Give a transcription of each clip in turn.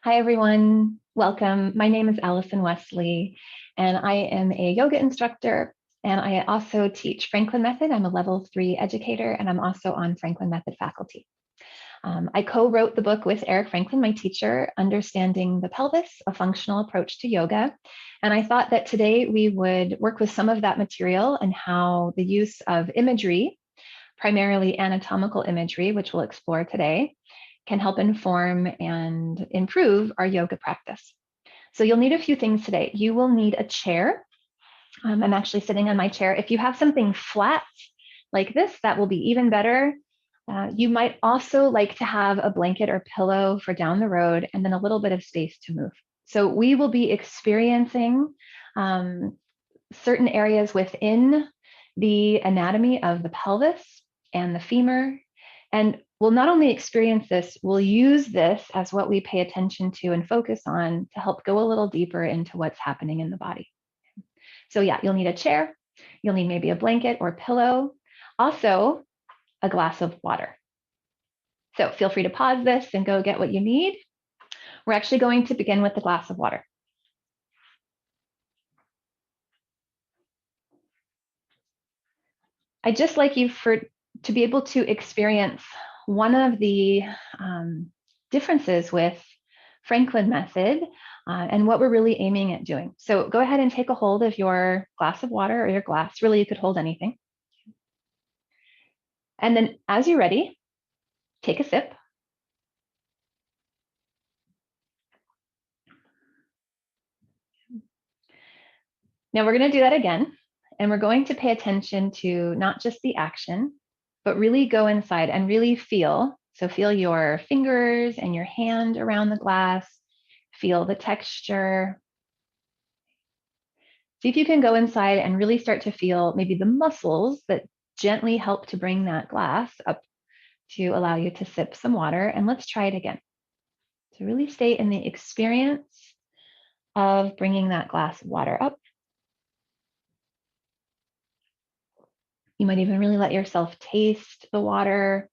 Hi, everyone. Welcome. My name is Allison Wesley, and I am a yoga instructor, and I also teach Franklin Method. I'm a level 3 educator, and I'm also on Franklin Method faculty. I co-wrote the book with Eric Franklin, my teacher, Understanding the Pelvis, a Functional Approach to Yoga. And I thought that today we would work with some of that material and how the use of imagery, primarily anatomical imagery, which we'll explore today, can help inform and improve our yoga practice. So you'll need a few things today. You will need a chair. I'm actually sitting on my chair. If you have something flat like this, that will be even better. You might also like to have a blanket or pillow for down the road and then a little bit of space to move. So we will be experiencing certain areas within the anatomy of the pelvis and the femur. And we'll not only experience this, we'll use this as what we pay attention to and focus on to help go a little deeper into what's happening in the body. So yeah, you'll need a chair, you'll need maybe a blanket or pillow, also a glass of water. So feel free to pause this and go get what you need. We're actually going to begin with the glass of water. I'd just like you to be able to experience one of the differences with Franklin Method and what we're really aiming at doing. So go ahead and take a hold of your glass of water or your glass. Really, you could hold anything. And then as you're ready, take a sip. Now we're going to do that again. And we're going to pay attention to not just the action, but really go inside and really feel. So feel your fingers and your hand around the glass. Feel the texture. See if you can go inside and really start to feel maybe the muscles that gently help to bring that glass up to allow you to sip some water. And let's try it again. So really stay in the experience of bringing that glass of water up. You might even really let yourself taste the water.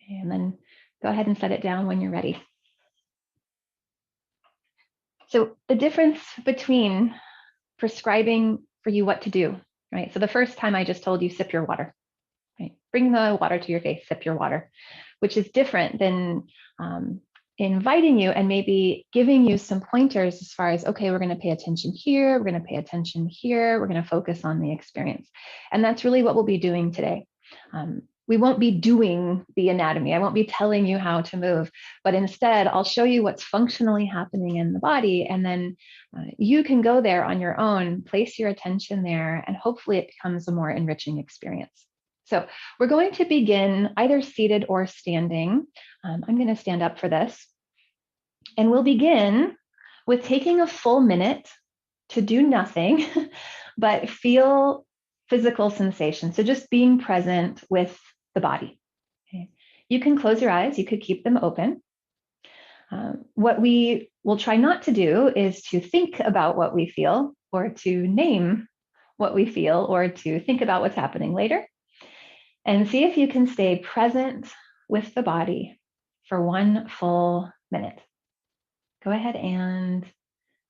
And then go ahead and set it down when you're ready. So the difference between prescribing for you what to do, right? So the first time I just told you, sip your water, right? Bring the water to your face, sip your water, which is different than inviting you and maybe giving you some pointers as far as, okay, we're going to pay attention here, we're going to pay attention here, we're going to focus on the experience. And that's really what we'll be doing today. We won't be doing the anatomy. I won't be telling you how to move, but instead I'll show you what's functionally happening in the body. And then you can go there on your own, place your attention there, and hopefully it becomes a more enriching experience. So we're going to begin either seated or standing. I'm going to stand up for this. And we'll begin with taking a full minute to do nothing, but feel physical sensation. So just being present with the body. Okay. You can close your eyes. You could keep them open. What we will try not to do is to think about what we feel or to name what we feel or to think about what's happening later. And see if you can stay present with the body for one full minute. Go ahead and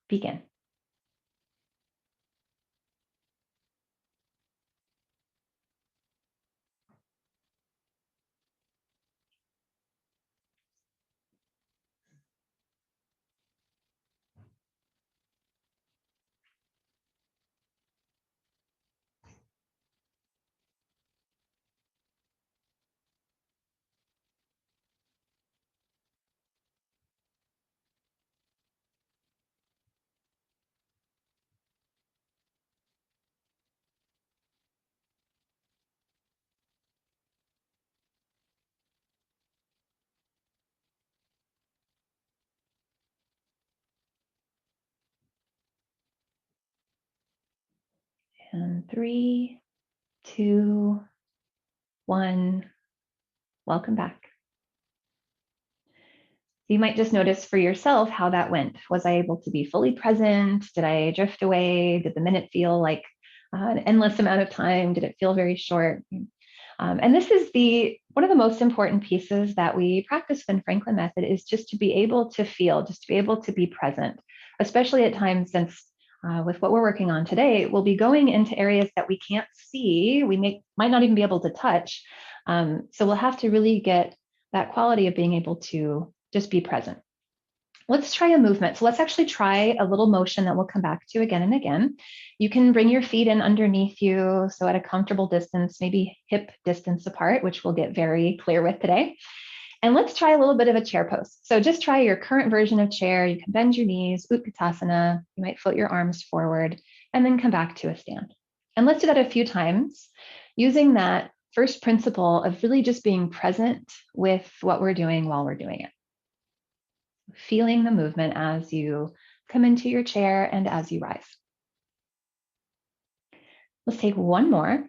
begin. And 3, 2, 1, welcome back. You might just notice for yourself how that went. Was I able to be fully present? Did I drift away? Did the minute feel like an endless amount of time? Did it feel very short? And this is the one of the most important pieces that we practice in Franklin Method is just to be able to feel, just to be able to be present, especially at times since with what we're working on today, we'll be going into areas that we can't see, we might not even be able to touch. So we'll have to really get that quality of being able to just be present. Let's try a movement. So let's actually try a little motion that we'll come back to again and again. You can bring your feet in underneath you, so at a comfortable distance, maybe hip distance apart, which we'll get very clear with today. And let's try a little bit of a chair pose. So just try your current version of chair. You can bend your knees, Utkatasana. You might float your arms forward and then come back to a stand. And let's do that a few times using that first principle of really just being present with what we're doing while we're doing it. Feeling the movement as you come into your chair and as you rise. Let's take one more.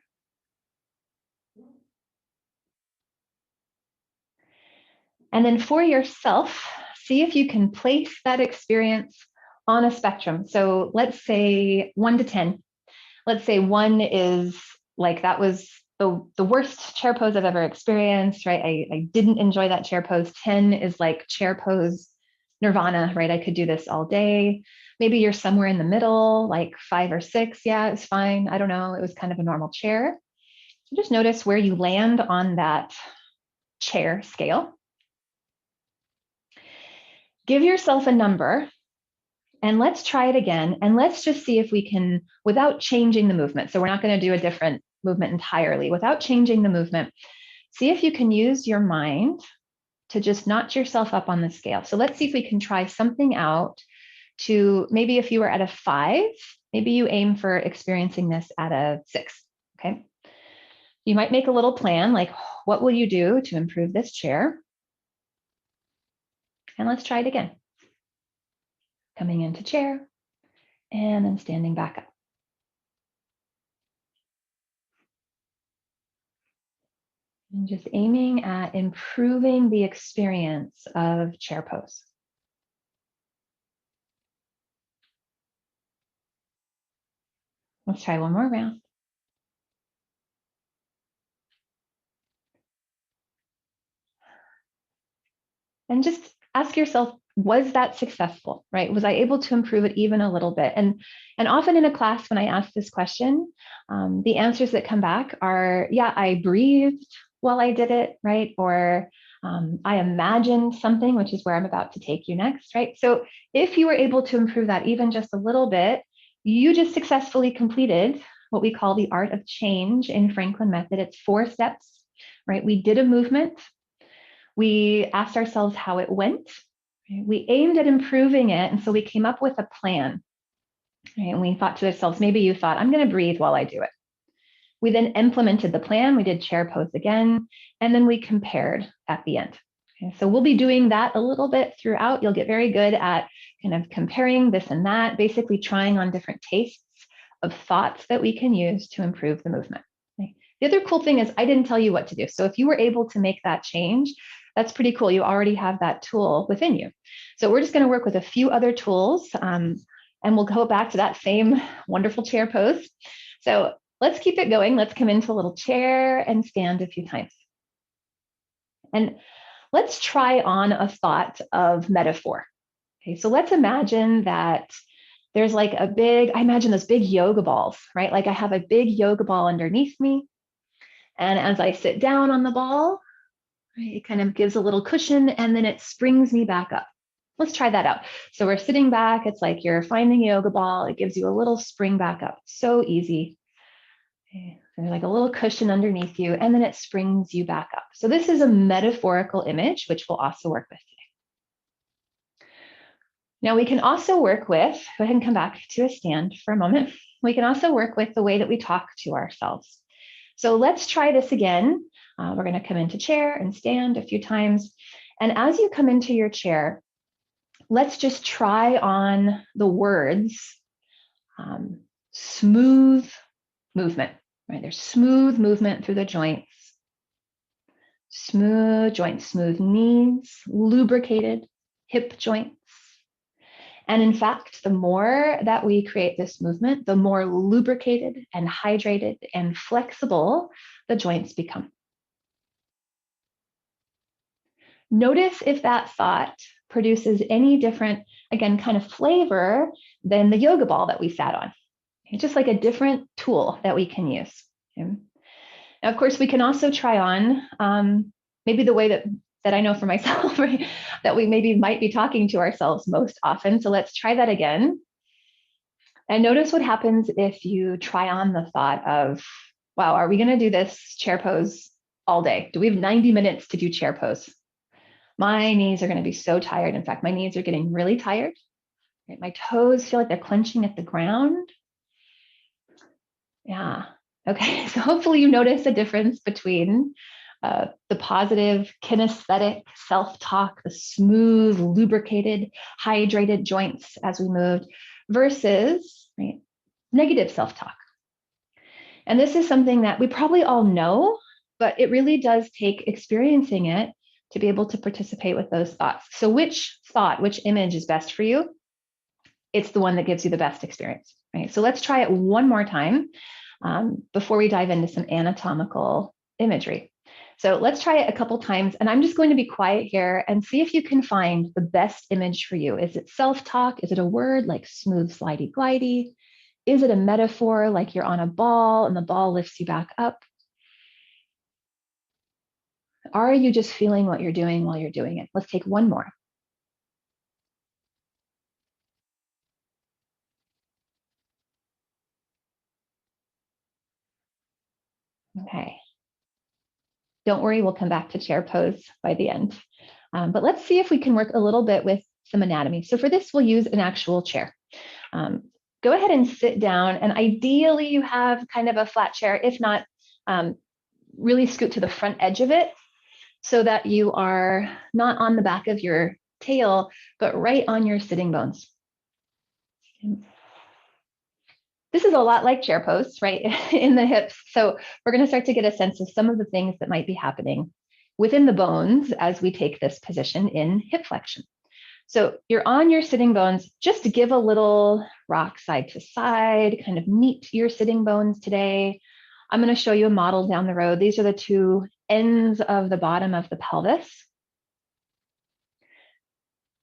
And then for yourself, see if you can place that experience on a spectrum. So let's say 1 to 10. Let's say 1 is like, that was the worst chair pose I've ever experienced, right? I didn't enjoy that chair pose. 10 is like chair pose nirvana, right? I could do this all day. Maybe you're somewhere in the middle, like 5 or 6. Yeah, it's fine. I don't know. It was kind of a normal chair. So just notice where you land on that chair scale. Give yourself a number and let's try it again. And let's just see if we can, without changing the movement. So we're not going to do a different movement entirely. Without changing the movement, see if you can use your mind to just notch yourself up on the scale. So let's see if we can try something out to maybe if you were at a 5, maybe you aim for experiencing this at a 6, okay? You might make a little plan, like what will you do to improve this chair? And let's try it again. Coming into chair and then standing back up. And just aiming at improving the experience of chair pose. Let's try one more round. And just ask yourself, was that successful, right? Was I able to improve it even a little bit? And often in a class, when I ask this question, the answers that come back are, yeah, I breathed while I did it, right? Or I imagined something, which is where I'm about to take you next, right? So if you were able to improve that even just a little bit, you just successfully completed what we call the art of change in Franklin Method. It's 4 steps, right? We did a movement. We asked ourselves how it went. Right? We aimed at improving it. And so we came up with a plan. Right? And we thought to ourselves, maybe you thought, I'm going to breathe while I do it. We then implemented the plan. We did chair pose again, and then we compared at the end. Okay? So we'll be doing that a little bit throughout. You'll get very good at kind of comparing this and that, basically trying on different tastes of thoughts that we can use to improve the movement. Okay? The other cool thing is I didn't tell you what to do. So if you were able to make that change, that's pretty cool. You already have that tool within you. So we're just going to work with a few other tools, and we'll go back to that same wonderful chair pose. So let's keep it going. Let's come into a little chair and stand a few times. And let's try on a thought of metaphor. Okay, so let's imagine that there's like a big, I imagine those big yoga balls, right? Like I have a big yoga ball underneath me. And as I sit down on the ball, right, it kind of gives a little cushion and then it springs me back up. Let's try that out. So we're sitting back. It's like you're finding a yoga ball. It gives you a little spring back up. So easy. Okay. There's like a little cushion underneath you, and then it springs you back up. So this is a metaphorical image, which we'll also work with today. Now we can also work with, go ahead and come back to a stand for a moment. We can also work with the way that we talk to ourselves. So let's try this again. We're going to come into chair and stand a few times. And as you come into your chair, let's just try on the words smooth movement. Right, there's smooth movement through the joints, smooth joints, smooth knees, lubricated hip joints. And in fact, the more that we create this movement, the more lubricated and hydrated and flexible the joints become. Notice if that thought produces any different, again, kind of flavor than the yoga ball that we sat on. It's just like a different tool that we can use. Okay. Now, of course, we can also try on maybe the way that I know for myself, right, that we maybe might be talking to ourselves most often. So let's try that again. And notice what happens if you try on the thought of, wow, are we going to do this chair pose all day? Do we have 90 minutes to do chair pose? My knees are going to be so tired. In fact, my knees are getting really tired. Right? My toes feel like they're clenching at the ground. Yeah. Okay. So hopefully you notice a difference between the positive kinesthetic self-talk, the smooth, lubricated, hydrated joints as we moved versus negative self-talk. And this is something that we probably all know, but it really does take experiencing it to be able to participate with those thoughts. So which thought, which image is best for you? It's the one that gives you the best experience, right? So let's try it one more time before we dive into some anatomical imagery. So let's try it a couple times, and I'm just going to be quiet here and see if you can find the best image for you. Is it self-talk? Is it a word like smooth, slidey, glidey? Is it a metaphor like you're on a ball and the ball lifts you back up? Are you just feeling what you're doing while you're doing it? Let's take one more. Okay. Don't worry, we'll come back to chair pose by the end. But let's see if we can work a little bit with some anatomy. So for this, we'll use an actual chair. Go ahead and sit down, and ideally you have kind of a flat chair. If not, really scoot to the front edge of it so that you are not on the back of your tail, but right on your sitting bones. This is a lot like chair pose, right, in the hips. So we're going to start to get a sense of some of the things that might be happening within the bones as we take this position in hip flexion. So you're on your sitting bones. Just to give a little rock side to side, kind of meet your sitting bones today. I'm going to show you a model down the road. These are the two ends of the bottom of the pelvis.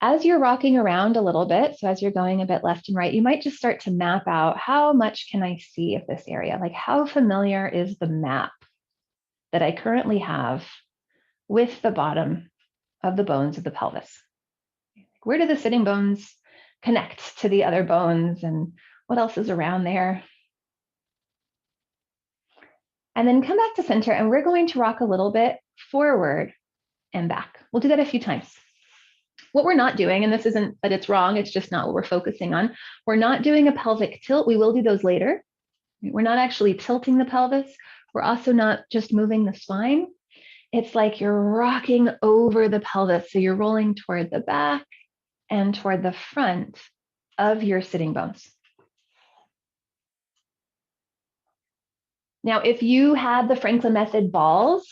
As you're rocking around a little bit, so as you're going a bit left and right, you might just start to map out how much can I see of this area? Like how familiar is the map that I currently have with the bottom of the bones of the pelvis? Where do the sitting bones connect to the other bones and what else is around there? And then come back to center, and we're going to rock a little bit forward and back. We'll do that a few times. What we're not doing, and this isn't that it's wrong, it's just not what we're focusing on. We're not doing a pelvic tilt. We will do those later. We're not actually tilting the pelvis. We're also not just moving the spine. It's like you're rocking over the pelvis. So you're rolling toward the back and toward the front of your sitting bones. Now, if you had the Franklin method balls,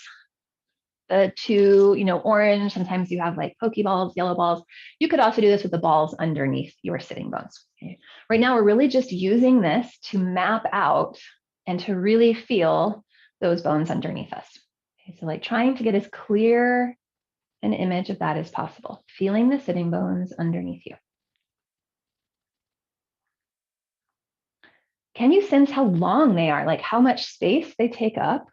the two, orange, sometimes you have like Pokeballs, yellow balls. You could also do this with the balls underneath your sitting bones. Okay? Right now, we're really just using this to map out and to really feel those bones underneath us. Okay? So like trying to get as clear an image of that as possible, feeling the sitting bones underneath you. Can you sense how long they are, like how much space they take up?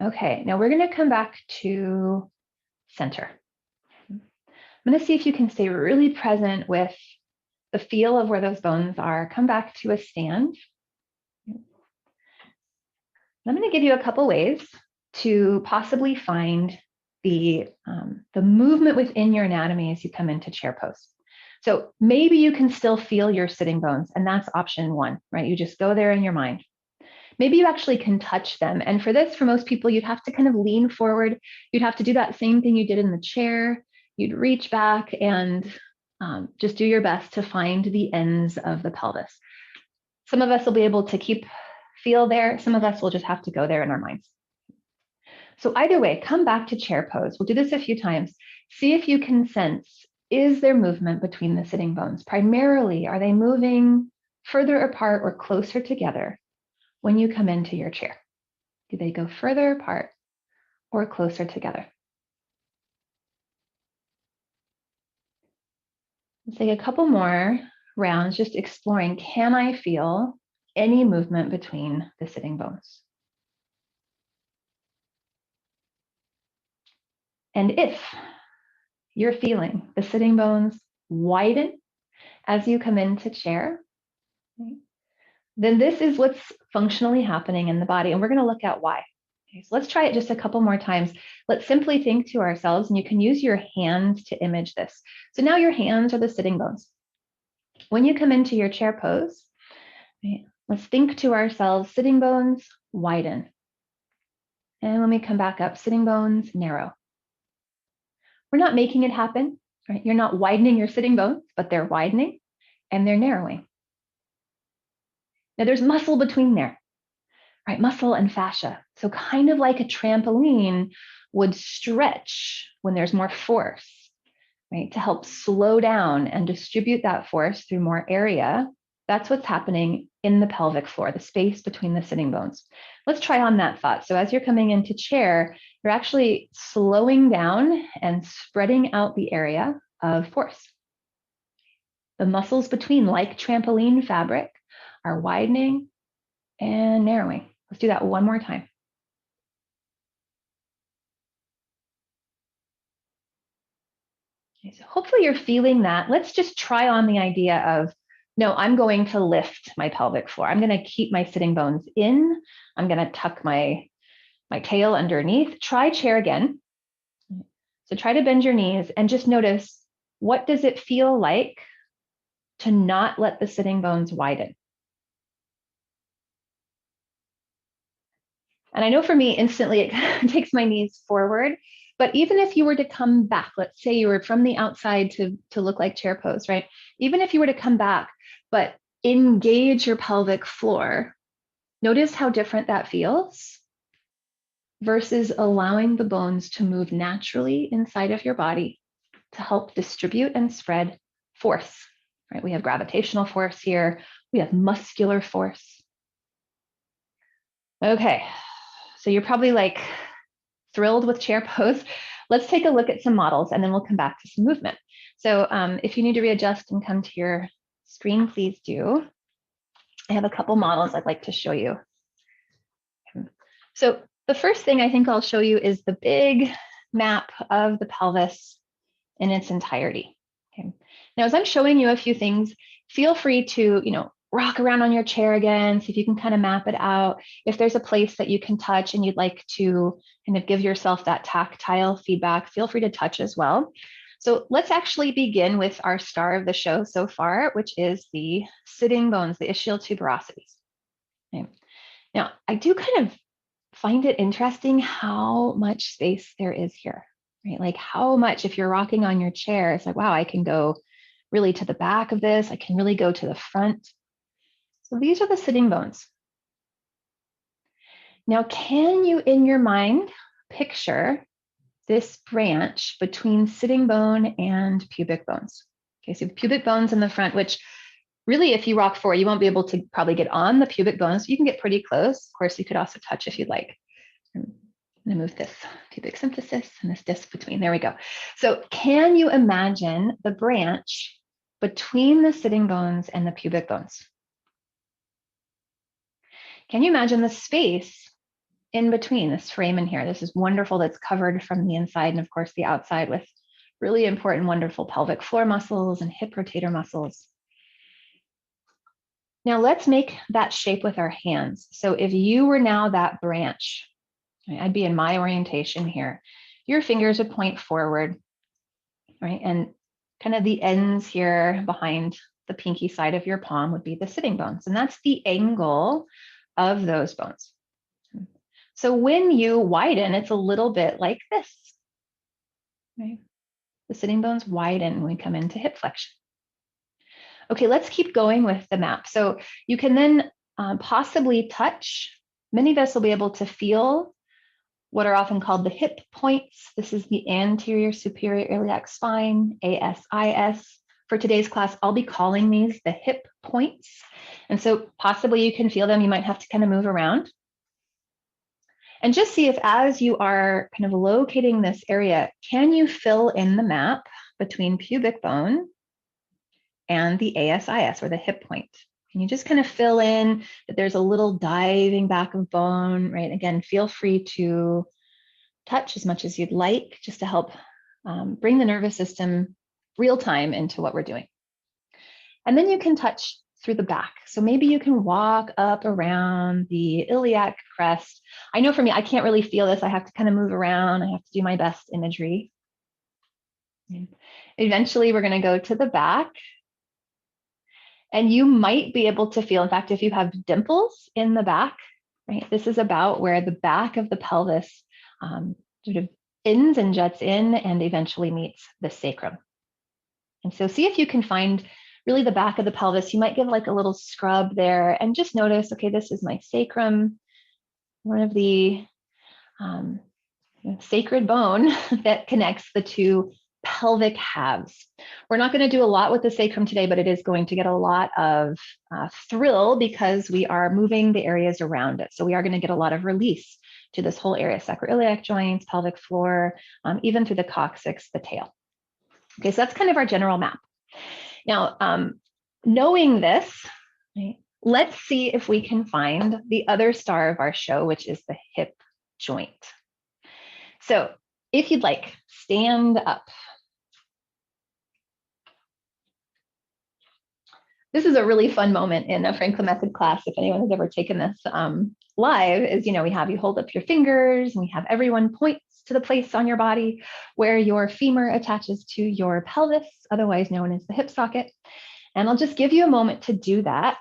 Okay, now we're going to come back to center. I'm going to see if you can stay really present with the feel of where those bones are. Come back to a stand. I'm going to give you a couple ways to possibly find the movement within your anatomy as you come into chair pose. So maybe you can still feel your sitting bones, and that's option one, right? You just go there in your mind. Maybe you actually can touch them. And for this, for most people, you'd have to kind of lean forward. You'd have to do that same thing you did in the chair. You'd reach back and just do your best to find the ends of the pelvis. Some of us will be able to feel there. Some of us will just have to go there in our minds. So either way, come back to chair pose. We'll do this a few times. See if you can sense, is there movement between the sitting bones? Primarily, are they moving further apart or closer together when you come into your chair? Do they go further apart or closer together? Let's take a couple more rounds, just exploring, can I feel any movement between the sitting bones? And if you're feeling the sitting bones widen as you come into chair, then this is what's functionally happening in the body. And we're going to look at why. Okay, so let's try it just a couple more times. Let's simply think to ourselves, and you can use your hands to image this. So now your hands are the sitting bones. When you come into your chair pose, right, let's think to ourselves, sitting bones widen. And when we come back up, sitting bones narrow. We're not making it happen, right? You're not widening your sitting bones, but they're widening and they're narrowing. Now there's muscle between there, right? Muscle and fascia. So kind of like a trampoline would stretch when there's more force, right? To help slow down and distribute that force through more area. That's what's happening in the pelvic floor, the space between the sitting bones. Let's try on that thought. So as you're coming into chair, you're actually slowing down and spreading out the area of force. The muscles between, like trampoline fabric, are widening and narrowing. Let's do that one more time. Okay, so hopefully you're feeling that. Let's just try on the idea of, no, I'm going to lift my pelvic floor. I'm going to keep my sitting bones in. I'm going to tuck my tail underneath. Try chair again. So try to bend your knees and just notice, what does it feel like to not let the sitting bones widen? And I know for me, instantly it takes my knees forward. But even if you were to come back, let's say you were from the outside to look like chair pose, right? Even if you were to come back, but engage your pelvic floor, notice how different that feels versus allowing the bones to move naturally inside of your body to help distribute and spread force, right? We have gravitational force here. We have muscular force. Okay, so you're probably like thrilled with chair pose. Let's take a look at some models and then we'll come back to some movement. So if you need to readjust and come to your screen, please do. I have a couple models I'd like to show you. So the first thing I think I'll show you is the big map of the pelvis in its entirety. Okay. Now, as I'm showing you a few things, feel free to, rock around on your chair again, see if you can kind of map it out. If there's a place that you can touch and you'd like to kind of give yourself that tactile feedback, feel free to touch as well. So let's actually begin with our star of the show so far, which is the sitting bones, the ischial tuberosities. Okay. Now, I do kind of find it interesting how much space there is here, right? Like how much, if you're rocking on your chair, it's like, wow, I can go really to the back of this. I can really go to the front. So these are the sitting bones. Now, can you in your mind picture this branch between sitting bone and pubic bones? Okay, so pubic bones in the front, which really, if you rock forward, you won't be able to probably get on the pubic bones. You can get pretty close. Of course, you could also touch if you'd like. I'm going to move this pubic symphysis and this disc between. There we go. So can you imagine the branch between the sitting bones and the pubic bones? Can you imagine the space in between this frame in here? This is wonderful. That's covered from the inside and of course the outside with really important, wonderful pelvic floor muscles and hip rotator muscles. Now let's make that shape with our hands. So if you were now that branch, I'd be in my orientation here. Your fingers would point forward, right? And kind of the ends here behind the pinky side of your palm would be the sitting bones. And that's the angle of those bones. So when you widen, it's a little bit like this, right? The sitting bones widen when we come into hip flexion. Okay, let's keep going with the map. So you can then possibly touch. Many of us will be able to feel what are often called the hip points. This is the anterior superior iliac spine, ASIS. For today's class, I'll be calling these the hip points. And so possibly you can feel them. You might have to kind of move around. And just see if as you are kind of locating this area, can you fill in the map between pubic bone and the ASIS, or the hip point? Can you just kind of fill in that there's a little diving back of bone, right? Again, feel free to touch as much as you'd like, just to help bring the nervous system real time into what we're doing. And then you can touch through the back. So maybe you can walk up around the iliac crest. I know for me, I can't really feel this. I have to kind of move around. I have to do my best imagery. Eventually, we're going to go to the back. And you might be able to feel, in fact, if you have dimples in the back, right? This is about where the back of the pelvis sort of ends and juts in and eventually meets the sacrum. And so see if you can find really the back of the pelvis. You might give like a little scrub there and just notice, okay, this is my sacrum, one of the sacred bone that connects the two pelvic halves. We're not going to do a lot with the sacrum today, but it is going to get a lot of thrill because we are moving the areas around it. So we are going to get a lot of release to this whole area, sacroiliac joints, pelvic floor, even through the coccyx, the tail. Okay, so that's kind of our general map. Now, knowing this, right, let's see if we can find the other star of our show, which is the hip joint. So if you'd like, stand up. This is a really fun moment in a Franklin Method class. If anyone has ever taken this live, is, we have you hold up your fingers and we have everyone points to the place on your body where your femur attaches to your pelvis, otherwise known as the hip socket. And I'll just give you a moment to do that.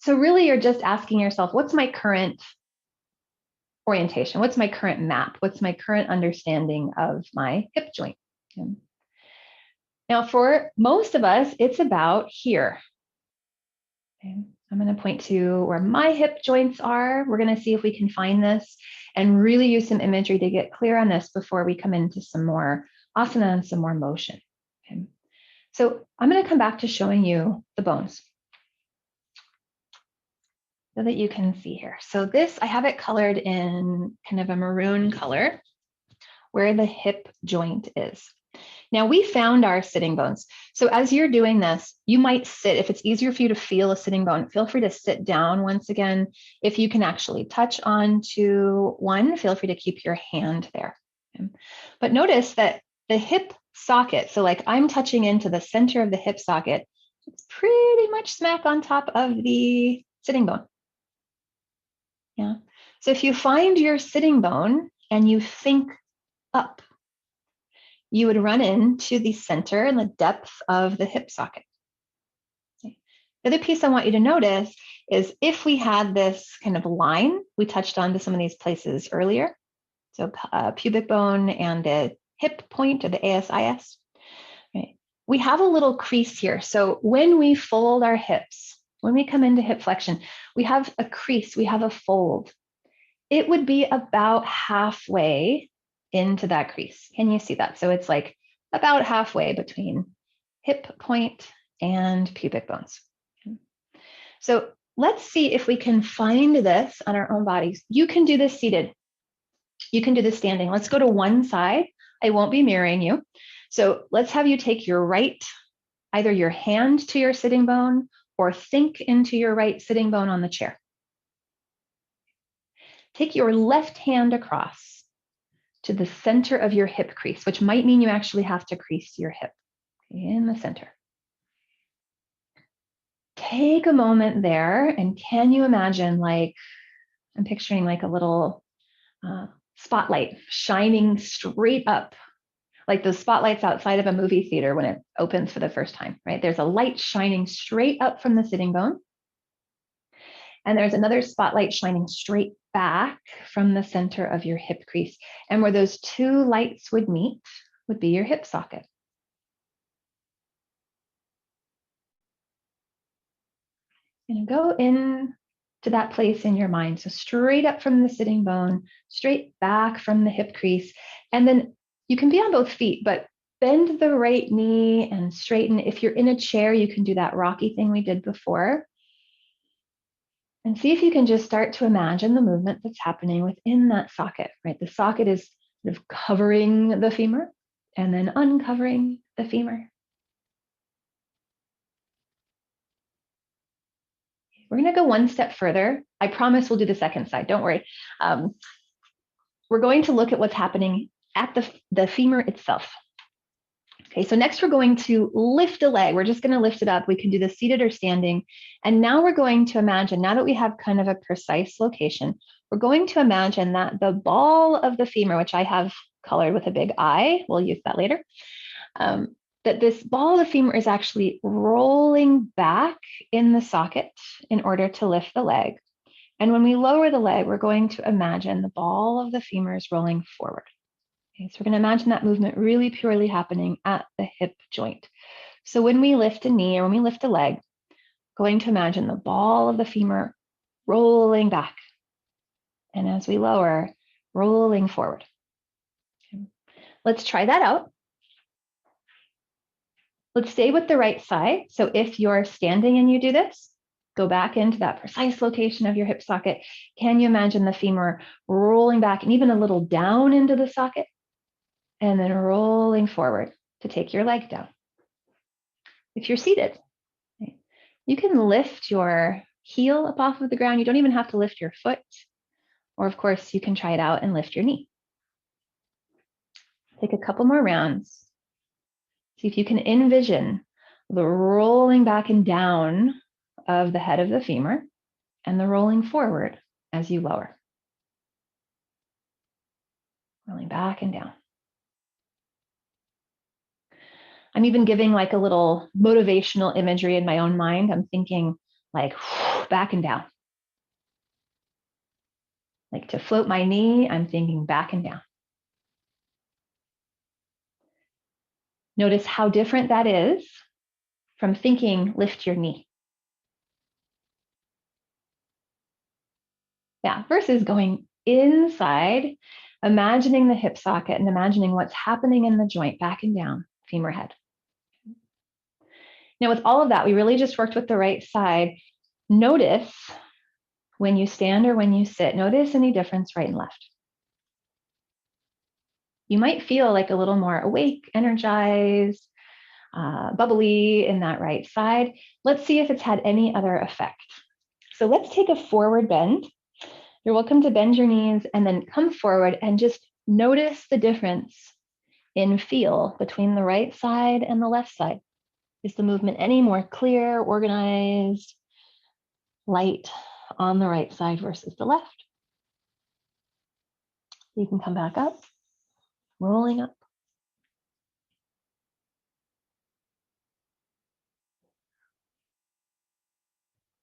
So really you're just asking yourself, what's my current orientation? What's my current map? What's my current understanding of my hip joint? Okay. Now, for most of us, it's about here. Okay. I'm going to point to where my hip joints are. We're going to see if we can find this and really use some imagery to get clear on this before we come into some more asana and some more motion. Okay. So I'm going to come back to showing you the bones so that you can see here. So this, I have it colored in kind of a maroon color where the hip joint is. Now we found our sitting bones. So as you're doing this, you might sit, if it's easier for you to feel a sitting bone, feel free to sit down once again. If you can actually touch onto one, feel free to keep your hand there. Okay. But notice that the hip socket, so like I'm touching into the center of the hip socket, it's pretty much smack on top of the sitting bone. Yeah. So if you find your sitting bone and you think up, you would run into the center and the depth of the hip socket. Okay. The other piece I want you to notice is if we had this kind of line, we touched on to some of these places earlier. So pubic bone and the hip point, or the ASIS. Right. We have a little crease here. So when we fold our hips, when we come into hip flexion, we have a crease, we have a fold. It would be about halfway into that crease. Can you see that? So it's like about halfway between hip point and pubic bones. So let's see if we can find this on our own bodies. You can do this seated. You can do this standing. Let's go to one side. I won't be mirroring you. So let's have you take your right, either your hand to your sitting bone or think into your right sitting bone on the chair. Take your left hand across to the center of your hip crease, which might mean you actually have to crease your hip in the center. Take a moment there, and can you imagine, like, I'm picturing like a little spotlight shining straight up, like those spotlights outside of a movie theater when it opens for the first time, right? There's a light shining straight up from the sitting bone. And there's another spotlight shining straight back from the center of your hip crease. And where those two lights would meet would be your hip socket. And go in to that place in your mind. So straight up from the sitting bone, straight back from the hip crease. And then you can be on both feet, but bend the right knee and straighten. If you're in a chair, you can do that rocky thing we did before. And see if you can just start to imagine the movement that's happening within that socket, right? The socket is sort of covering the femur and then uncovering the femur. We're going to go one step further. I promise we'll do the second side. Don't worry. We're going to look at what's happening at the femur itself. Okay, so next we're going to lift a leg. We're just going to lift it up. We can do this seated or standing. And now we're going to imagine, now that we have kind of a precise location, we're going to imagine that the ball of the femur, which I have colored with a big I, we'll use that later, that this ball of the femur is actually rolling back in the socket in order to lift the leg. And when we lower the leg, we're going to imagine the ball of the femur is rolling forward. Okay, so we're going to imagine that movement really purely happening at the hip joint. So when we lift a knee or when we lift a leg, going to imagine the ball of the femur rolling back. And as we lower, rolling forward. Okay. Let's try that out. Let's stay with the right side. So if you're standing and you do this, go back into that precise location of your hip socket. Can you imagine the femur rolling back and even a little down into the socket? And then rolling forward to take your leg down. If you're seated, you can lift your heel up off of the ground. You don't even have to lift your foot. Or of course, you can try it out and lift your knee. Take a couple more rounds. See if you can envision the rolling back and down of the head of the femur and the rolling forward as you lower. Rolling back and down. I'm even giving like a little motivational imagery in my own mind. I'm thinking like back and down. Like to float my knee, I'm thinking back and down. Notice how different that is from thinking lift your knee. Yeah, versus going inside, imagining the hip socket and imagining what's happening in the joint back and down, femur head. Now, with all of that, we really just worked with the right side. Notice when you stand or when you sit, notice any difference right and left. You might feel like a little more awake, energized, bubbly in that right side. Let's see if it's had any other effect. So let's take a forward bend. You're welcome to bend your knees and then come forward and just notice the difference in feel between the right side and the left side. Is the movement any more clear, organized, light on the right side versus the left? You can come back up, rolling up.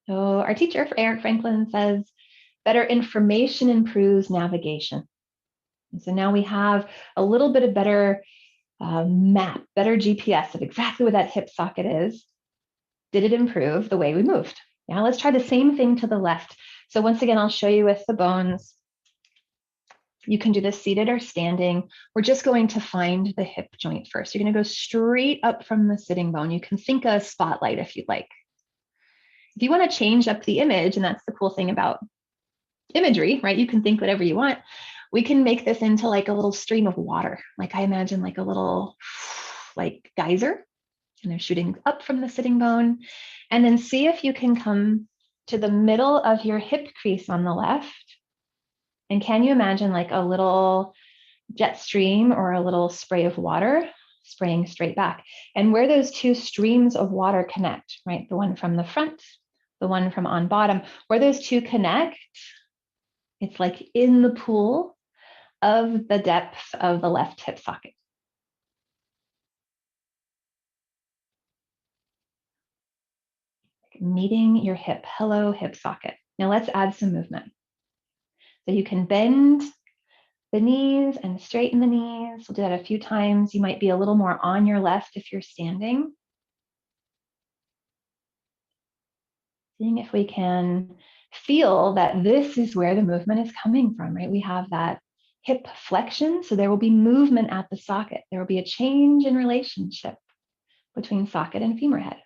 So our teacher, Eric Franklin, says, better information improves navigation. And so now we have a little bit of better map, better GPS of exactly what that hip socket is. Did it improve the way we moved? Now let's try the same thing to the left. So once again, I'll show you with the bones. You can do this seated or standing. We're just going to find the hip joint first. You're going to go straight up from the sitting bone. You can think a spotlight if you'd like. If you want to change up the image, and that's the cool thing about imagery, right? You can think whatever you want. We can make this into like a little stream of water. Like I imagine like a little like geyser, and they're shooting up from the sitting bone. And then see if you can come to the middle of your hip crease on the left. And can you imagine like a little jet stream or a little spray of water spraying straight back? And where those two streams of water connect, right? The one from the front, the one from on bottom, where those two connect, it's like in the pool of the depth of the left hip socket. Meeting your hip. Hello, hip socket. Now let's add some movement. So you can bend the knees and straighten the knees. We'll do that a few times. You might be a little more on your left if you're standing. Seeing if we can feel that this is where the movement is coming from, right? We have that hip flexion, so there will be movement at the socket. There will be a change in relationship between socket and femur head.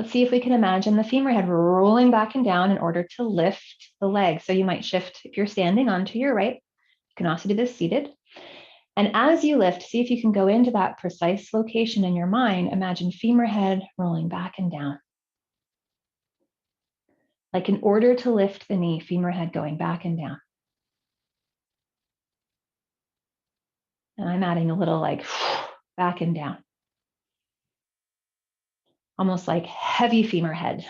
Let's see if we can imagine the femur head rolling back and down in order to lift the leg. So you might shift, if you're standing, onto your right. You can also do this seated. And as you lift, see if you can go into that precise location in your mind. Imagine femur head rolling back and down. Like in order to lift the knee, femur head going back and down. And I'm adding a little like back and down. Almost like heavy femur head.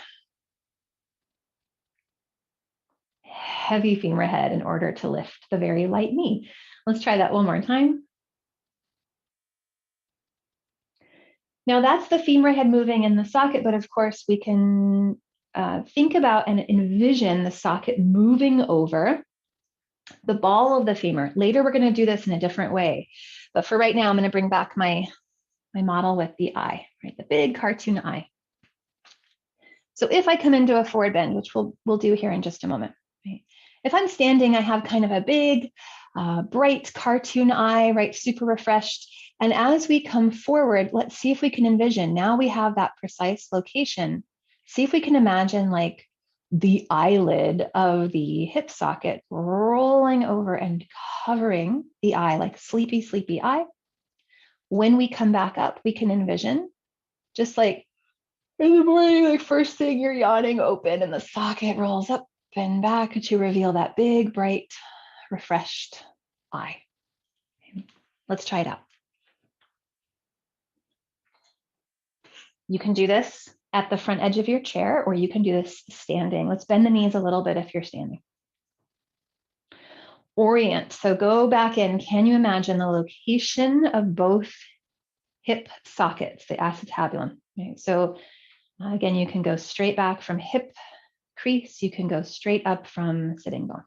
Heavy femur head in order to lift the very light knee. Let's try that one more time. Now that's the femur head moving in the socket, but of course we can think about and envision the socket moving over the ball of the femur. Later, we're going to do this in a different way. But for right now, I'm going to bring back my model with the eye, right? The big cartoon eye. So if I come into a forward bend, which we'll do here in just a moment, right? If I'm standing, I have kind of a big, bright cartoon eye, right? Super refreshed. And as we come forward, let's see if we can envision. Now we have that precise location. See if we can imagine like the eyelid of the hip socket rolling over and covering the eye, like sleepy, sleepy eye. When we come back up, we can envision just like in the morning, like first thing you're yawning open and the socket rolls up and back to reveal that big, bright, refreshed eye. Let's try it out. You can do this at the front edge of your chair, or you can do this standing. Let's bend the knees a little bit if you're standing. Orient, so go back in. Can you imagine the location of both hip sockets, the acetabulum? Okay, so again, you can go straight back from hip crease. You can go straight up from sitting bone.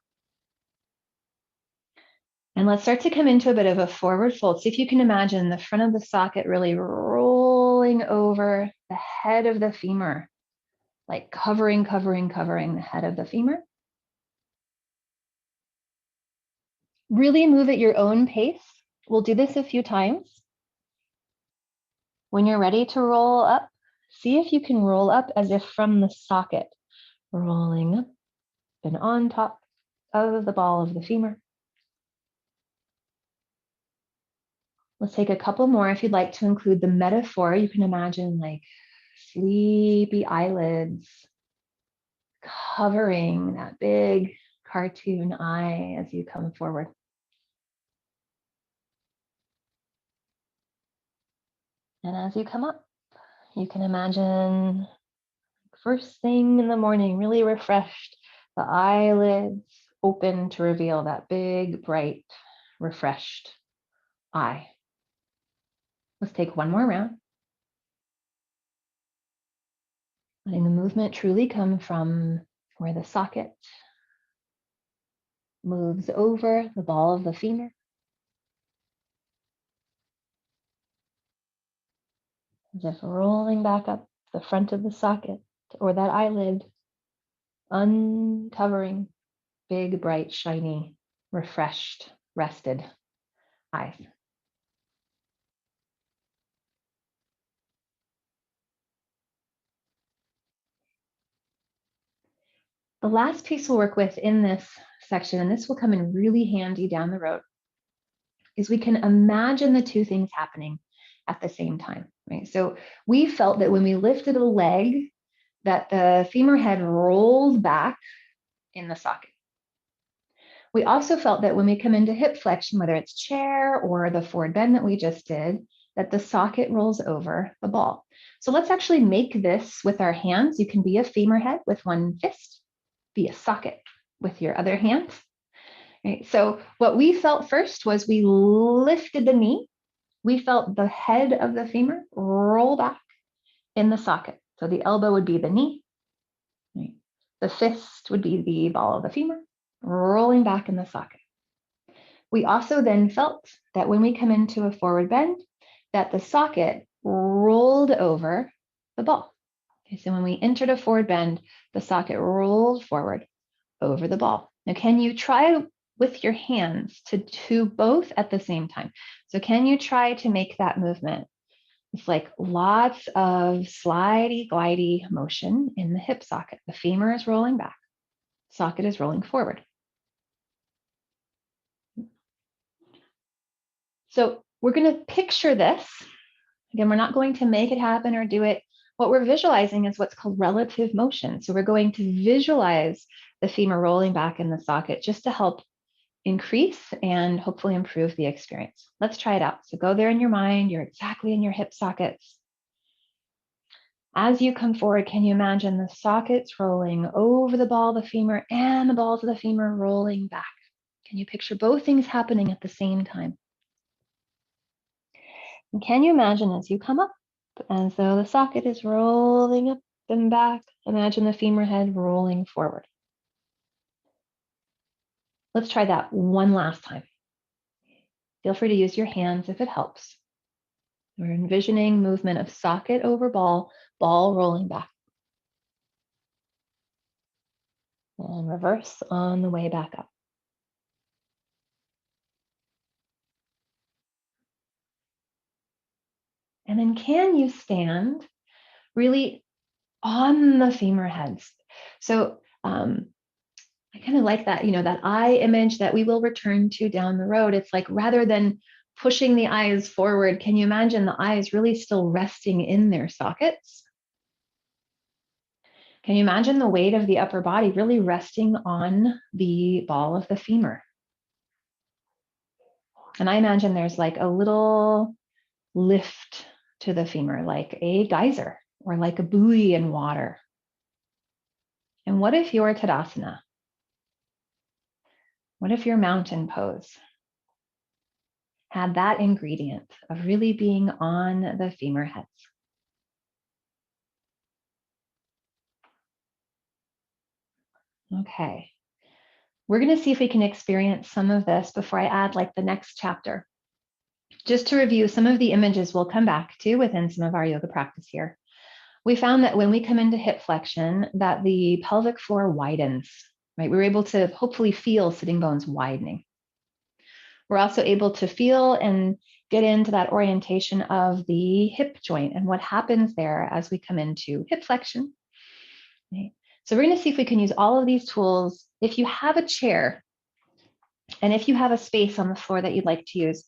And let's start to come into a bit of a forward fold. See if you can imagine the front of the socket really rolling over the head of the femur, like covering the head of the femur. Really move at your own pace. We'll do this a few times. When you're ready to roll up, see if you can roll up as if from the socket, rolling up and on top of the ball of the femur. Let's take a couple more. If you'd like to include the metaphor, you can imagine like sleepy eyelids covering that big cartoon eye as you come forward. And as you come up, you can imagine first thing in the morning, really refreshed, the eyelids open to reveal that big, bright, refreshed eye. Let's take one more round. Letting the movement truly come from where the socket moves over the ball of the femur. As if rolling back up the front of the socket or that eyelid, uncovering big, bright, shiny, refreshed, rested eyes. The last piece we'll work with in this section, and this will come in really handy down the road, is we can imagine the two things happening at the same time, right? So we felt that when we lifted a leg, that the femur head rolled back in the socket. We also felt that when we come into hip flexion, whether it's chair or the forward bend that we just did, that the socket rolls over the ball. So let's actually make this with our hands. You can be a femur head with one fist, be a socket with your other hand. Right? So what we felt first was we lifted the knee. We felt the head of the femur roll back in the socket. So the elbow would be the knee. Right? The fist would be the ball of the femur, rolling back in the socket. We also then felt that when we come into a forward bend, that the socket rolled over the ball. Okay, so when we entered a forward bend, the socket rolled forward over the ball. Now, can you try with your hands to do both at the same time? So can you try to make that movement? It's like lots of slidey, glidey motion in the hip socket. The femur is rolling back, socket is rolling forward. So we're going to picture this. Again, we're not going to make it happen or do it. What we're visualizing is what's called relative motion. So we're going to visualize the femur rolling back in the socket just to help increase and hopefully improve the experience. Let's try it out. So go there in your mind. You're exactly in your hip sockets. As you come forward, can you imagine the sockets rolling over the ball of the femur and the balls of the femur rolling back? Can you picture both things happening at the same time? And can you imagine as you come up, as though the socket is rolling up and back, imagine the femur head rolling forward. Let's try that one last time. Feel free to use your hands if it helps. We're envisioning movement of socket over ball, ball rolling back. And reverse on the way back up. And then can you stand really on the femur heads? So I kind of like that, that eye image that we will return to down the road. It's like rather than pushing the eyes forward, can you imagine the eyes really still resting in their sockets? Can you imagine the weight of the upper body really resting on the ball of the femur? And I imagine there's like a little lift to the femur, like a geyser or like a buoy in water. And what if your Tadasana? What if your mountain pose had that ingredient of really being on the femur heads? Okay. We're going to see if we can experience some of this before I add like the next chapter. Just to review, some of the images we'll come back to within some of our yoga practice here. We found that when we come into hip flexion, that the pelvic floor widens, right? We were able to hopefully feel sitting bones widening. We're also able to feel and get into that orientation of the hip joint and what happens there as we come into hip flexion. Right? So we're going to see if we can use all of these tools. If you have a chair and if you have a space on the floor that you'd like to use,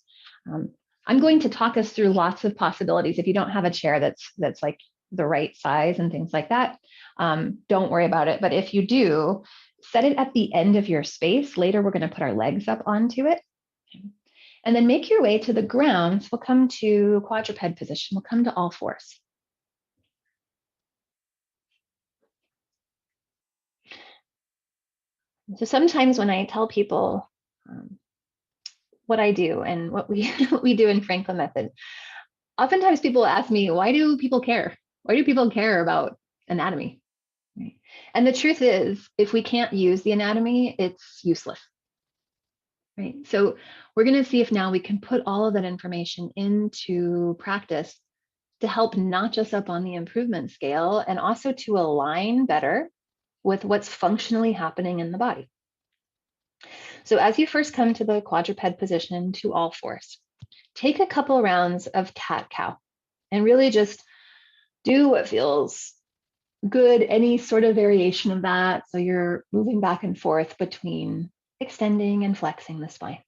I'm going to talk us through lots of possibilities. If you don't have a chair that's like the right size and things like that, don't worry about it. But if you do, set it at the end of your space. Later, we're going to put our legs up onto it. And then make your way to the ground. So we'll come to quadruped position. We'll come to all fours. So sometimes when I tell people what I do and what we do in Franklin Method, oftentimes people ask me, why do people care? Why do people care about anatomy? Right? And the truth is, if we can't use the anatomy, it's useless. Right? So we're going to see if now we can put all of that information into practice to help notch us up on the improvement scale and also to align better with what's functionally happening in the body. So as you first come to the quadruped position to all fours, take a couple rounds of cat-cow and really just do what feels good, any sort of variation of that. So you're moving back and forth between extending and flexing the spine.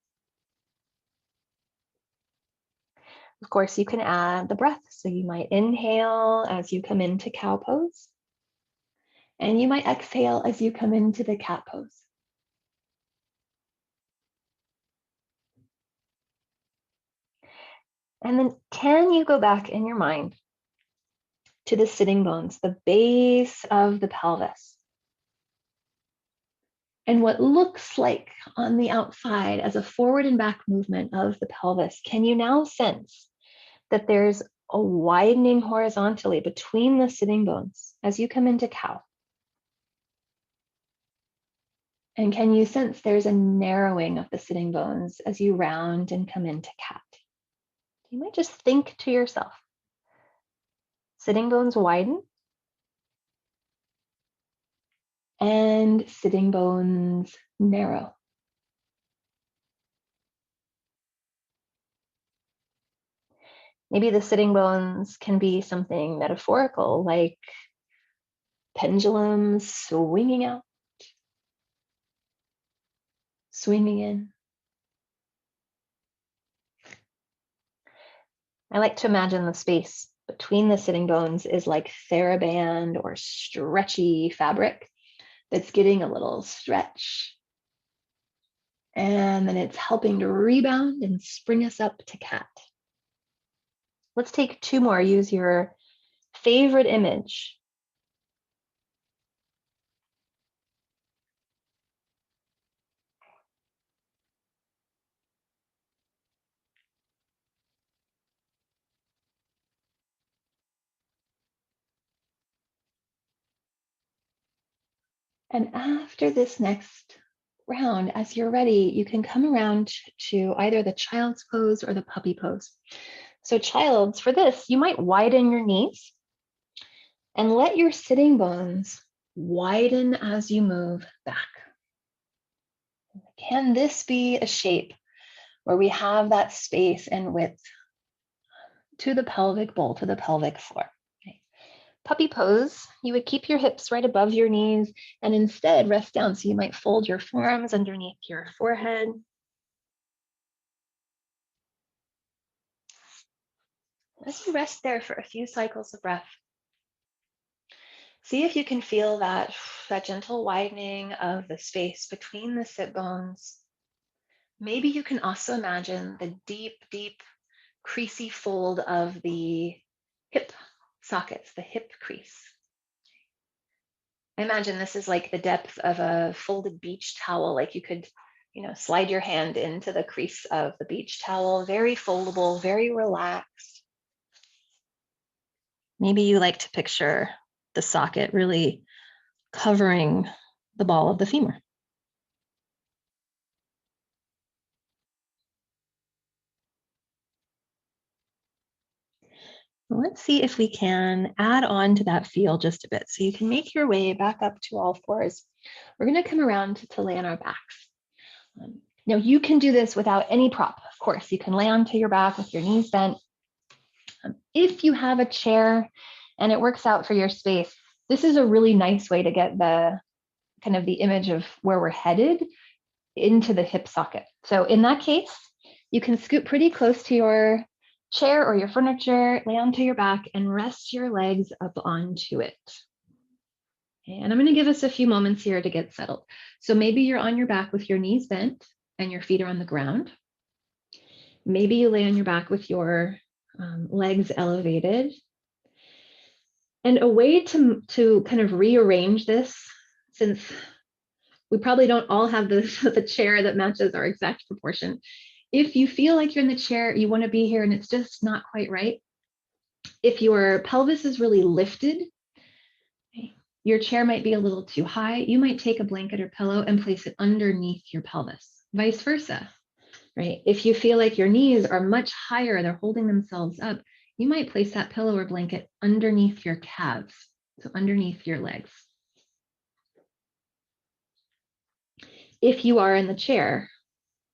Of course, you can add the breath. So you might inhale as you come into cow pose, and you might exhale as you come into the cat pose. And then can you go back in your mind to the sitting bones, the base of the pelvis? And what looks like on the outside as a forward and back movement of the pelvis, can you now sense that there's a widening horizontally between the sitting bones as you come into cow? And can you sense there's a narrowing of the sitting bones as you round and come into cat? You might just think to yourself, sitting bones widen and sitting bones narrow. Maybe the sitting bones can be something metaphorical, like pendulums swinging out, swinging in. I like to imagine the space between the sitting bones is like TheraBand or stretchy fabric that's getting a little stretch. And then it's helping to rebound and spring us up to cat. Let's take two more. Use your favorite image. And after this next round, as you're ready, you can come around to either the child's pose or the puppy pose. So child's, for this, you might widen your knees and let your sitting bones widen as you move back. Can this be a shape where we have that space and width to the pelvic bowl, to the pelvic floor? Okay. Puppy pose, you would keep your hips right above your knees and instead rest down. So you might fold your forearms underneath your forehead. As you rest there for a few cycles of breath, see if you can feel that gentle widening of the space between the sit bones. Maybe you can also imagine the deep, deep, creasy fold of the hip sockets, the hip crease. I imagine this is like the depth of a folded beach towel, like you could, slide your hand into the crease of the beach towel, very foldable, very relaxed. Maybe you like to picture the socket really covering the ball of the femur. Let's see if we can add on to that feel just a bit. So you can make your way back up to all fours. We're going to come around to lay on our backs. Now you can do this without any prop. Of course, you can lay onto your back with your knees bent. If you have a chair and it works out for your space, this is a really nice way to get the kind of the image of where we're headed into the hip socket. So in that case, you can scoot pretty close to your chair or your furniture, lay onto your back and rest your legs up onto it. And I'm going to give us a few moments here to get settled. So maybe you're on your back with your knees bent and your feet are on the ground. Maybe you lay on your back with your legs elevated. And a way to kind of rearrange this, since we probably don't all have the chair that matches our exact proportion. If you feel like you're in the chair, you want to be here and it's just not quite right. If your pelvis is really lifted, your chair might be a little too high. You might take a blanket or pillow and place it underneath your pelvis, vice versa, right? If you feel like your knees are much higher, they're holding themselves up, you might place that pillow or blanket underneath your calves, so underneath your legs. If you are in the chair,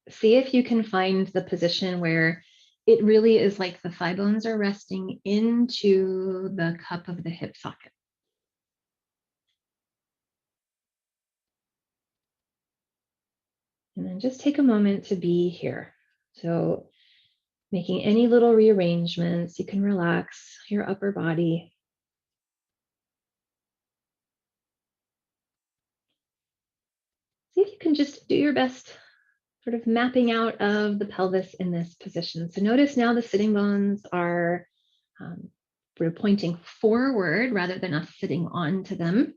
see if you can find the position where it really is like the thigh bones are resting into the cup of the hip socket. And then just take a moment to be here. So making any little rearrangements, you can relax your upper body. See if you can just do your best sort of mapping out of the pelvis in this position. So notice now the sitting bones are sort of pointing forward rather than us sitting onto them.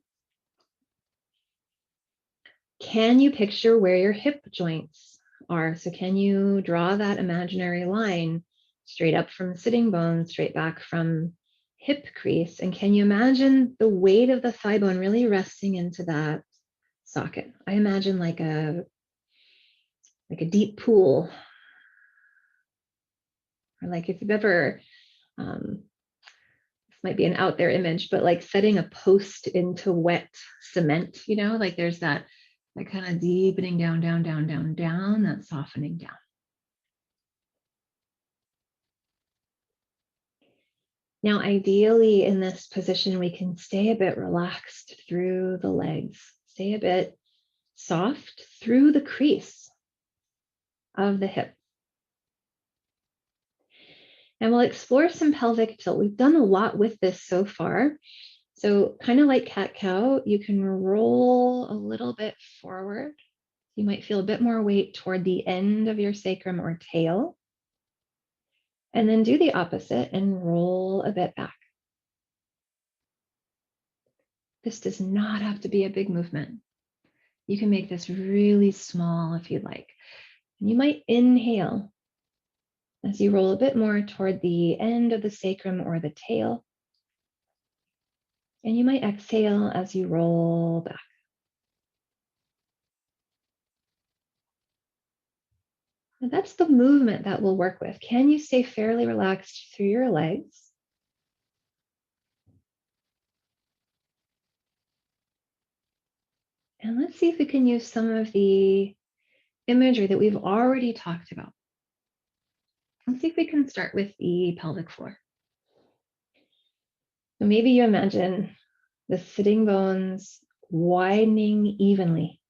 Can you picture where your hip joints are? So can you draw that imaginary line straight up from sitting bone, straight back from hip crease? And can you imagine the weight of the thigh bone really resting into that socket? I imagine like a deep pool. Or like if you've ever, this might be an out there image, but like setting a post into wet cement, like there's that kind of deepening down, down, down, down, down, that softening down. Now, ideally in this position, we can stay a bit relaxed through the legs, stay a bit soft through the crease of the hip. And we'll explore some pelvic tilt. We've done a lot with this so far. So kind of like cat-cow, you can roll a little bit forward. You might feel a bit more weight toward the end of your sacrum or tail. And then do the opposite and roll a bit back. This does not have to be a big movement. You can make this really small if you'd like. And you might inhale as you roll a bit more toward the end of the sacrum or the tail. And you might exhale as you roll back. And that's the movement that we'll work with. Can you stay fairly relaxed through your legs? And let's see if we can use some of the imagery that we've already talked about. Let's see if we can start with the pelvic floor. So maybe you imagine the sitting bones widening evenly.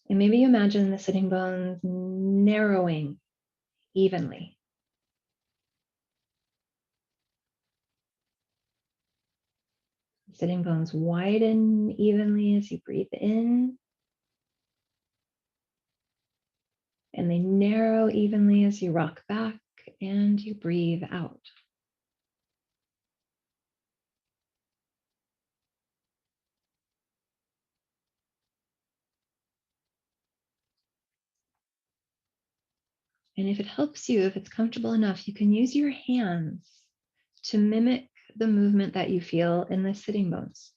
And maybe you imagine the sitting bones narrowing evenly. Sitting bones widen evenly as you breathe in. And they narrow evenly as you rock back and you breathe out. And if it helps you, if it's comfortable enough, you can use your hands to mimic the movement that you feel in the sitting bones.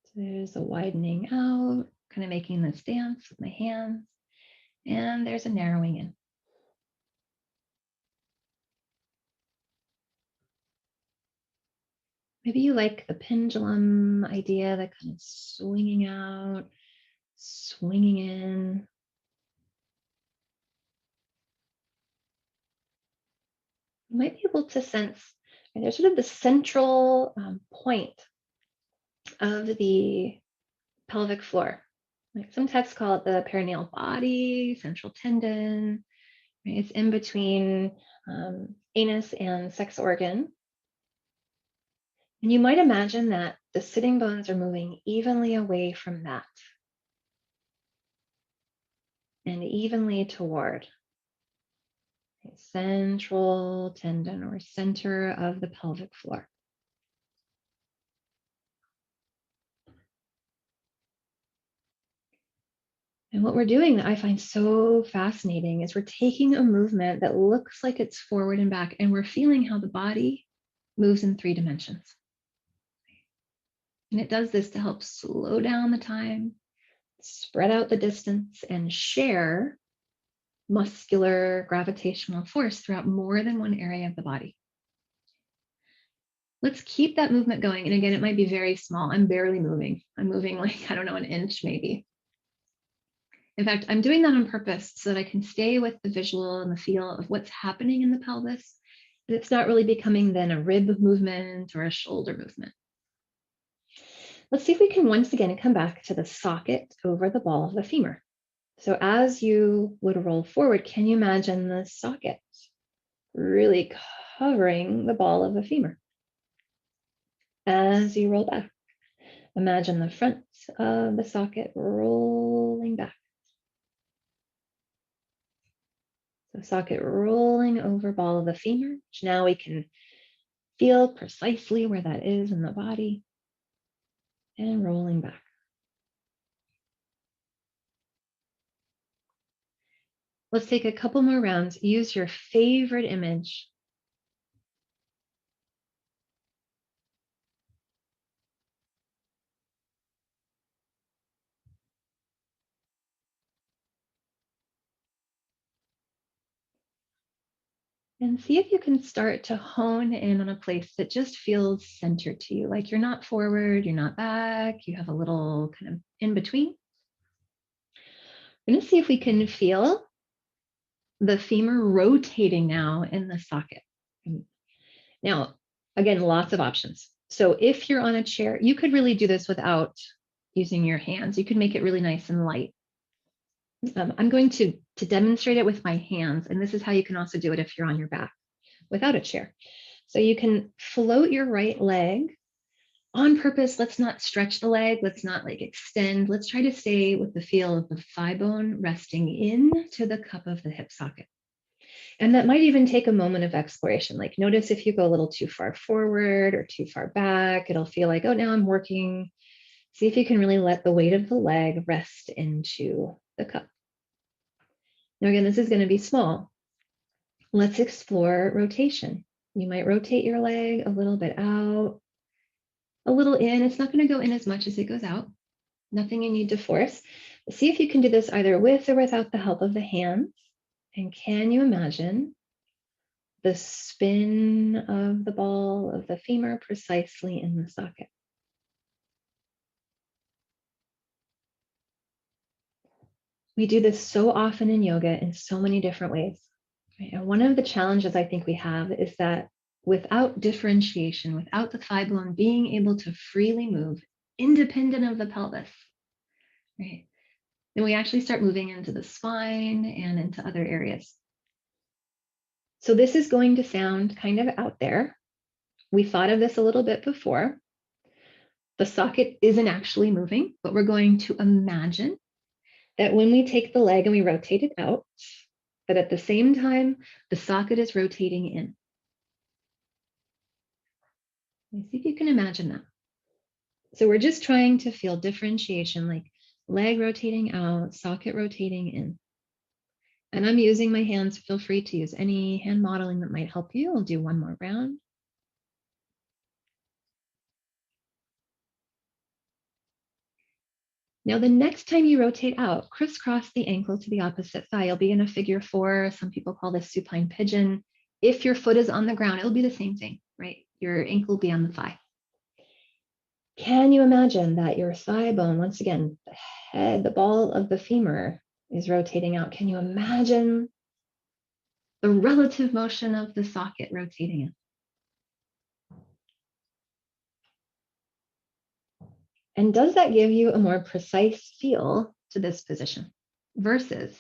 So there's a widening out, kind of making this dance with my hands, and there's a narrowing in. Maybe you like the pendulum idea, that kind of swinging out, swinging in. You might be able to sense, right, there's sort of the central point of the pelvic floor. Like some texts call it the perineal body, central tendon. Right? It's in between anus and sex organ. And you might imagine that the sitting bones are moving evenly away from that and evenly toward central tendon or center of the pelvic floor. And what we're doing that I find so fascinating is we're taking a movement that looks like it's forward and back, and we're feeling how the body moves in 3 dimensions. And it does this to help slow down the time, spread out the distance, and share muscular gravitational force throughout more than one area of the body. Let's keep that movement going. And again, it might be very small. I'm barely moving. I'm moving like, I don't know, an inch maybe. In fact, I'm doing that on purpose so that I can stay with the visual and the feel of what's happening in the pelvis. And it's not really becoming then a rib movement or a shoulder movement. Let's see if we can once again come back to the socket over the ball of the femur. So as you would roll forward, can you imagine the socket really covering the ball of the femur? As you roll back, imagine the front of the socket rolling back. So socket rolling over ball of the femur, which now we can feel precisely where that is in the body, and rolling back. Let's take a couple more rounds. Use your favorite image. And see if you can start to hone in on a place that just feels centered to you, like you're not forward, you're not back, you have a little kind of in between. We're going to see if we can feel the femur rotating now in the socket. Now, again, lots of options. So if you're on a chair, you could really do this without using your hands. You could make it really nice and light. I'm going to demonstrate it with my hands, and this is how you can also do it if you're on your back without a chair. So you can float your right leg on purpose. Let's not stretch the leg. Let's not like extend. Let's try to stay with the feel of the thigh bone resting into the cup of the hip socket. And that might even take a moment of exploration. Like notice if you go a little too far forward or too far back, it'll feel like, oh, now I'm working. See if you can really let the weight of the leg rest into the cup. Now, again, this is going to be small. Let's explore rotation. You might rotate your leg a little bit out, a little in. It's not going to go in as much as it goes out. Nothing you need to force. But see if you can do this either with or without the help of the hands. And can you imagine the spin of the ball of the femur precisely in the socket? We do this so often in yoga in so many different ways. Right? And one of the challenges I think we have is that without differentiation, without the thigh bone being able to freely move independent of the pelvis, right? Then we actually start moving into the spine and into other areas. So this is going to sound kind of out there. We thought of this a little bit before. The socket isn't actually moving, but we're going to imagine that when we take the leg and we rotate it out, that at the same time, the socket is rotating in. Let's see if you can imagine that. So we're just trying to feel differentiation, like leg rotating out, socket rotating in. And I'm using my hands. Feel free to use any hand modeling that might help you. I'll do one more round. Now, the next time you rotate out, crisscross the ankle to the opposite thigh. You'll be in a figure four. Some people call this supine pigeon. If your foot is on the ground, it'll be the same thing, right? Your ankle will be on the thigh. Can you imagine that your thigh bone, once again, the head, the ball of the femur is rotating out? Can you imagine the relative motion of the socket rotating in? And does that give you a more precise feel to this position versus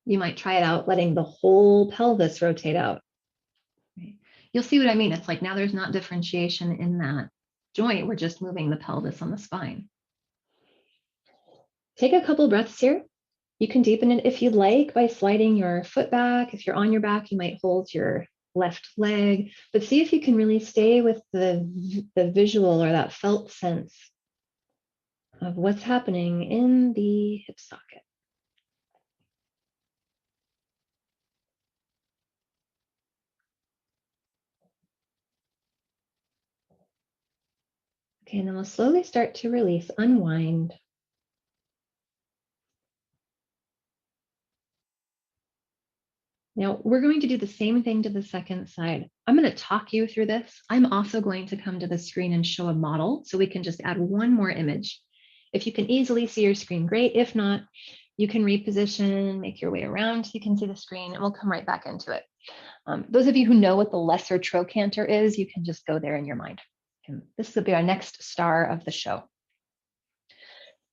you might try it out letting the whole pelvis rotate out? Right? You'll see what I mean. It's like now there's not differentiation in that joint. We're just moving the pelvis on the spine. Take a couple breaths here. You can deepen it if you'd like by sliding your foot back. If you're on your back, you might hold your left leg, but see if you can really stay with the visual or that felt sense of what's happening in the hip socket. Okay, and then we'll slowly start to release, unwind. Now we're going to do the same thing to the second side. I'm going to talk you through this. I'm also going to come to the screen and show a model so we can just add one more image. If you can easily see your screen, great. If not, you can reposition, make your way around so you can see the screen, and we'll come right back into it. Those of you who know what the lesser trochanter is, you can just go there in your mind. And this will be our next star of the show.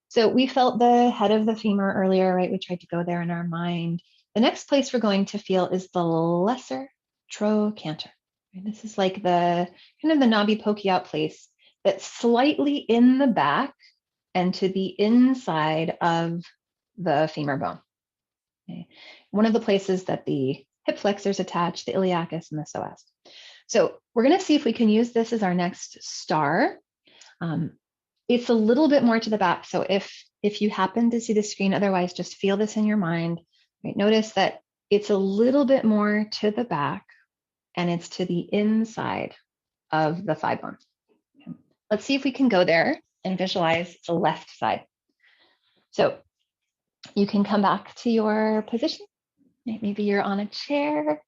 So we felt the head of the femur earlier, right? We tried to go there in our mind. The next place we're going to feel is the lesser trochanter. This is like the kind of the knobby pokey out place that's slightly in the back and to the inside of the femur bone. Okay. One of the places that the hip flexors attach, the iliacus and the psoas. So we're going to see if we can use this as our next star. It's a little bit more to the back. So if you happen to see the screen, otherwise just feel this in your mind. Right? Notice that it's a little bit more to the back and it's to the inside of the thigh bone. Okay. Let's see if we can go there and visualize the left side. So you can come back to your position. Maybe you're on a chair.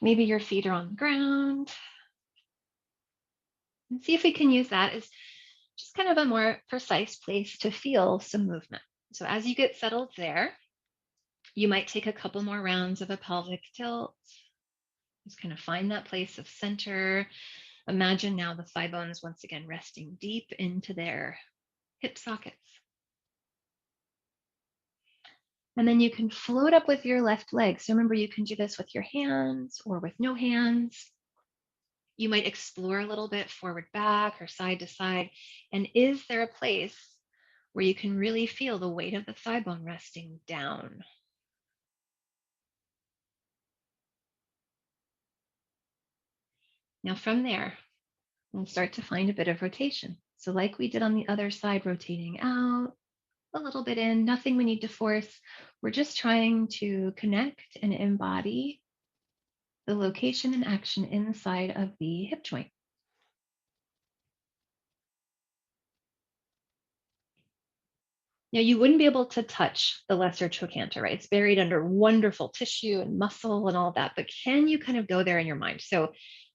Maybe your feet are on the ground. And see if we can use that as just kind of a more precise place to feel some movement. So as you get settled there, you might take a couple more rounds of a pelvic tilt. Just kind of find that place of center. Imagine now the thigh bones once again resting deep into their hip sockets. And then you can float up with your left leg. So remember, you can do this with your hands or with no hands. You might explore a little bit forward, back, or side to side. And is there a place where you can really feel the weight of the thigh bone resting down? Now from there, we'll start to find a bit of rotation. So like we did on the other side, rotating out, a little bit in, nothing we need to force. We're just trying to connect and embody the location and action inside of the hip joint. Now, you wouldn't be able to touch the lesser trochanter, right? It's buried under wonderful tissue and muscle and all that, but can you kind of go there in your mind? So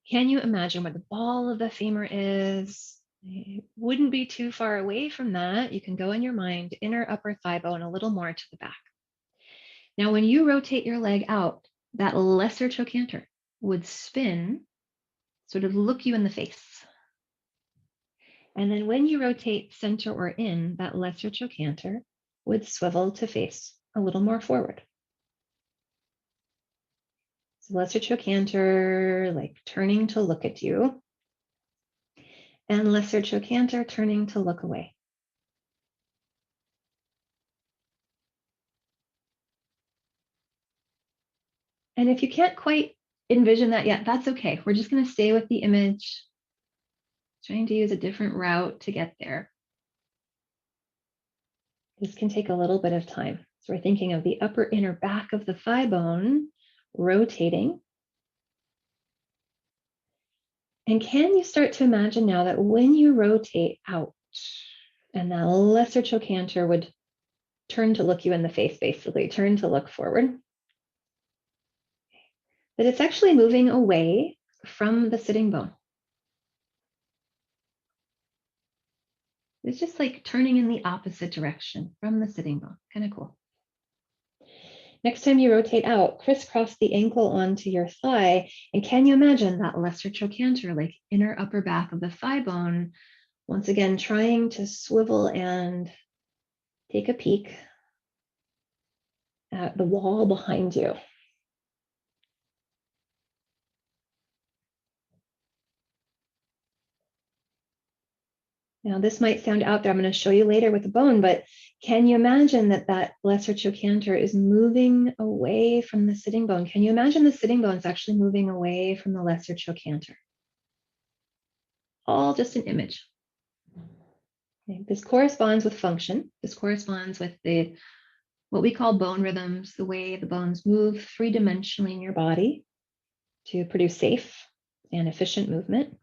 can you imagine where the ball of the femur is? It wouldn't be too far away from that. You can go in your mind, inner upper thigh bone, a little more to the back. Now, when you rotate your leg out, that lesser trochanter would spin, sort of look you in the face. And then when you rotate center or in, that lesser trochanter would swivel to face a little more forward. So lesser trochanter, like turning to look at you, and lesser trochanter turning to look away. And if you can't quite envision that yet, that's okay. We're just going to stay with the image, trying to use a different route to get there. This can take a little bit of time. So we're thinking of the upper inner back of the thigh bone rotating. And can you start to imagine now that when you rotate out and that lesser trochanter would turn to look you in the face, basically, turn to look forward, that it's actually moving away from the sitting bone. It's just like turning in the opposite direction from the sitting bone. Kind of cool. Next time you rotate out, crisscross the ankle onto your thigh. And can you imagine that lesser trochanter, like inner upper back of the thigh bone, once again, trying to swivel and take a peek at the wall behind you. Now, this might sound out there. I'm going to show you later with the bone, but can you imagine that that lesser trochanter is moving away from the sitting bone? Can you imagine the sitting bone is actually moving away from the lesser trochanter? All just an image. Okay. This corresponds with function. This corresponds with what we call bone rhythms, the way the bones move three-dimensionally in your body to produce safe and efficient movement.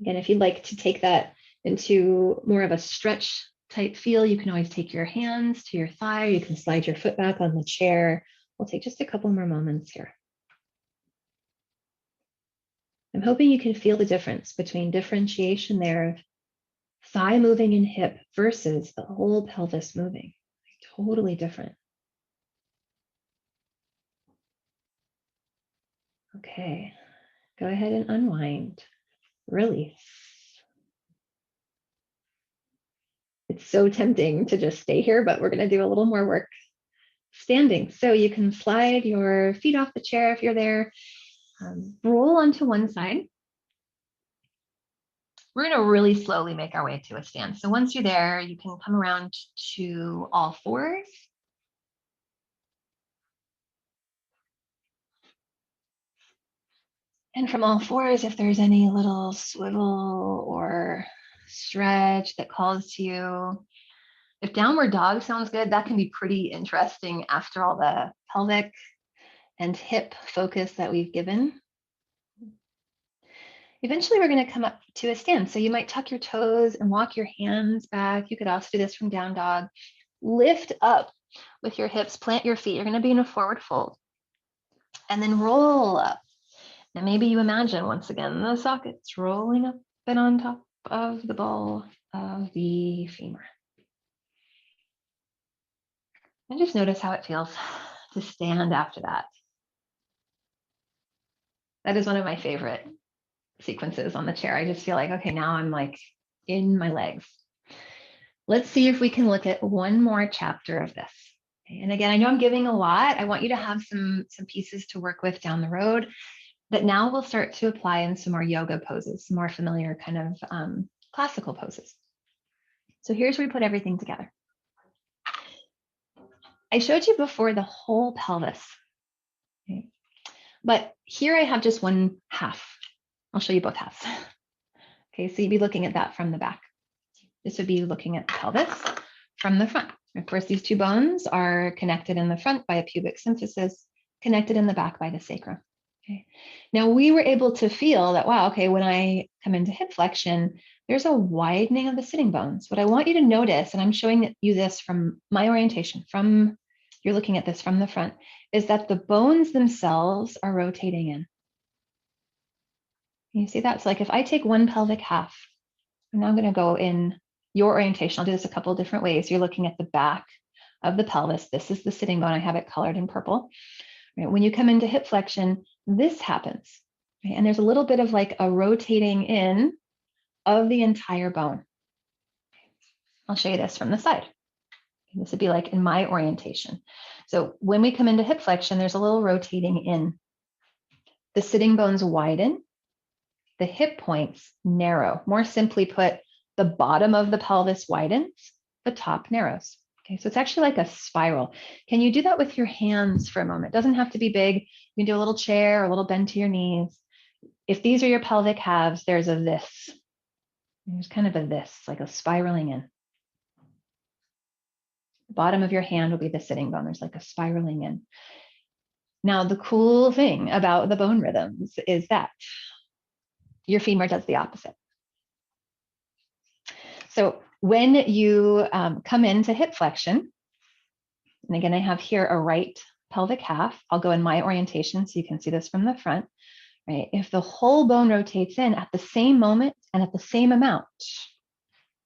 Again, if you'd like to take that into more of a stretch type feel, you can always take your hands to your thigh. You can slide your foot back on the chair. We'll take just a couple more moments here. I'm hoping you can feel the difference between differentiation there of thigh moving and hip versus the whole pelvis moving. Totally different. Okay, go ahead and unwind. Release. It's so tempting to just stay here, but we're going to do a little more work standing. So you can slide your feet off the chair if you're there, roll onto one side. We're going to really slowly make our way to a stand. So once you're there, you can come around to all fours. And from all fours, if there's any little swivel or stretch that calls to you, if downward dog sounds good, that can be pretty interesting after all the pelvic and hip focus that we've given. Eventually, we're going to come up to a stand. So you might tuck your toes and walk your hands back. You could also do this from down dog. Lift up with your hips, plant your feet. You're going to be in a forward fold. And then roll up. And maybe you imagine, once again, the sockets rolling up and on top of the ball of the femur. And just notice how it feels to stand after that. That is one of my favorite sequences on the chair. I just feel like, okay, now I'm like in my legs. Let's see if we can look at one more chapter of this. Okay, and again, I know I'm giving a lot. I want you to have some pieces to work with down the road that now we'll start to apply in some more yoga poses, some more familiar kind of classical poses. So here's where we put everything together. I showed you before the whole pelvis, okay? But here I have just one half. I'll show you both halves. Okay, so you'd be looking at that from the back. This would be looking at the pelvis from the front. Of course, these two bones are connected in the front by a pubic symphysis, connected in the back by the sacrum. Okay. Now we were able to feel that, wow, okay, when I come into hip flexion, there's a widening of the sitting bones. What I want you to notice, and I'm showing you this from my orientation, you're looking at this from the front, is that the bones themselves are rotating in. You see that? So like if I take one pelvic half, and I'm going to go in your orientation. I'll do this a couple of different ways. You're looking at the back of the pelvis. This is the sitting bone. I have it colored in purple. Right? When you come into hip flexion, this happens. Right? And there's a little bit of like a rotating in of the entire bone. I'll show you this from the side. This would be like in my orientation. So when we come into hip flexion, there's a little rotating in. The sitting bones widen. The hip points narrow. More simply put, the bottom of the pelvis widens, the top narrows. Okay, so it's actually like a spiral. Can you do that with your hands for a moment? It doesn't have to be big. You can do a little chair or a little bend to your knees. If these are your pelvic halves, there's a this. There's kind of a this, like a spiraling in. The bottom of your hand will be the sitting bone. There's like a spiraling in. Now, the cool thing about the bone rhythms is that your femur does the opposite. So when you come into hip flexion, and again, I have here a right pelvic half. I'll go in my orientation so you can see this from the front. Right? If the whole bone rotates in at the same moment and at the same amount,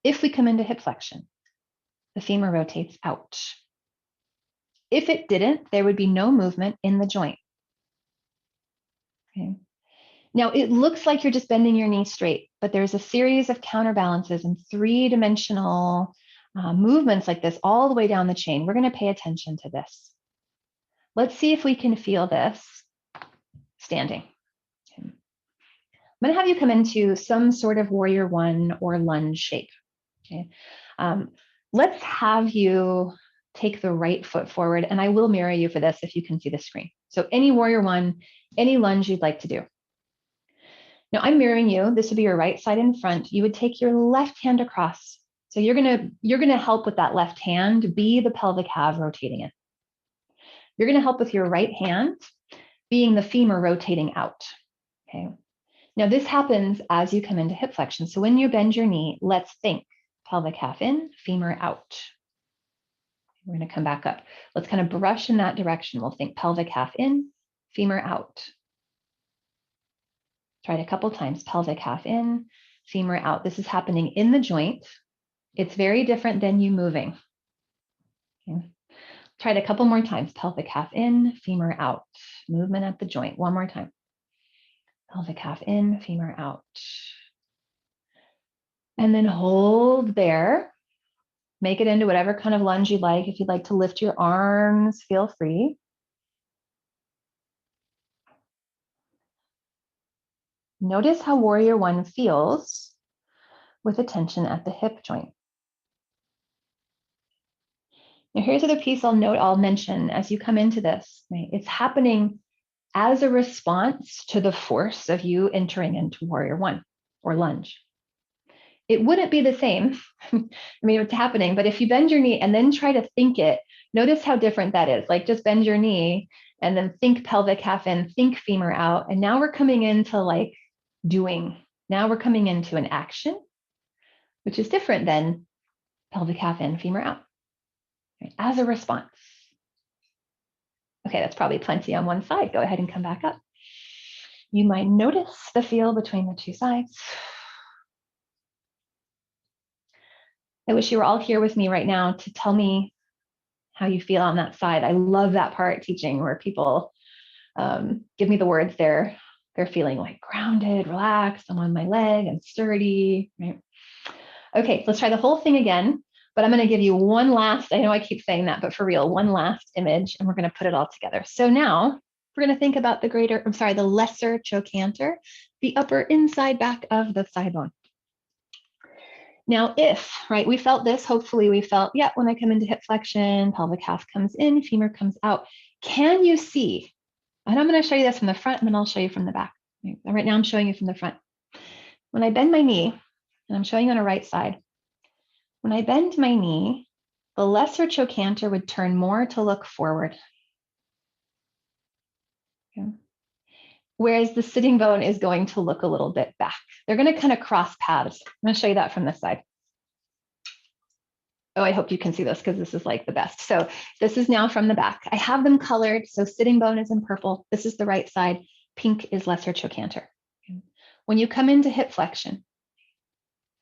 if we come into hip flexion, the femur rotates out. If it didn't, there would be no movement in the joint. Okay. Now, it looks like you're just bending your knee straight, but there's a series of counterbalances and three-dimensional movements like this all the way down the chain. We're going to pay attention to this. Let's see if we can feel this standing. Okay. I'm going to have you come into some sort of warrior one or lunge shape. Okay. Let's have you take the right foot forward, and I will mirror you for this if you can see the screen. So any warrior one, any lunge you'd like to do. Now I'm mirroring you. This would be your right side in front. You would take your left hand across. So you're gonna help with that left hand, be the pelvic half rotating in. You're gonna help with your right hand, being the femur rotating out. Okay. Now this happens as you come into hip flexion. So when you bend your knee, let's think pelvic half in, femur out. We're gonna come back up. Let's kind of brush in that direction. We'll think pelvic half in, femur out. Try it a couple times, pelvic half in, femur out. This is happening in the joint. It's very different than you moving. Okay. Try it a couple more times, pelvic half in, femur out. Movement at the joint, one more time. Pelvic half in, femur out. And then hold there. Make it into whatever kind of lunge you like. If you'd like to lift your arms, feel free. Notice how warrior one feels with a tension at the hip joint. Now here's the other piece I'll mention as you come into this. Right? It's happening as a response to the force of you entering into warrior one or lunge. It wouldn't be the same. I mean, it's happening, but if you bend your knee and then try to think it, notice how different that is. Like just bend your knee and then think pelvic half in, think femur out. And now we're coming into like doing. Now we're coming into an action, which is different than pelvic half in, femur out, right? As a response. Okay, that's probably plenty on one side. Go ahead and come back up. You might notice the feel between the two sides. I wish you were all here with me right now to tell me how you feel on that side. I love that part teaching where people give me the words they're feeling like grounded, relaxed, I'm on my leg, I'm sturdy, right? Okay, let's try the whole thing again, but I'm gonna give you one last, I know I keep saying that, but for real, one last image, and we're gonna put it all together. So now we're gonna think about the lesser trochanter, the upper inside back of the thigh bone. Now, if, right, we felt this, hopefully we felt, yeah, when I come into hip flexion, pelvic half comes in, femur comes out. Can you see? And I'm going to show you this from the front, and then I'll show you from the back. Right now I'm showing you from the front. When I bend my knee, and I'm showing you on the right side, when I bend my knee, the lesser trochanter would turn more to look forward. Okay. Whereas the sitting bone is going to look a little bit back. They're going to kind of cross paths. I'm going to show you that from this side. Oh, I hope you can see this because this is like the best. So this is now from the back. I have them colored. So sitting bone is in purple. This is the right side. Pink is lesser trochanter. When you come into hip flexion,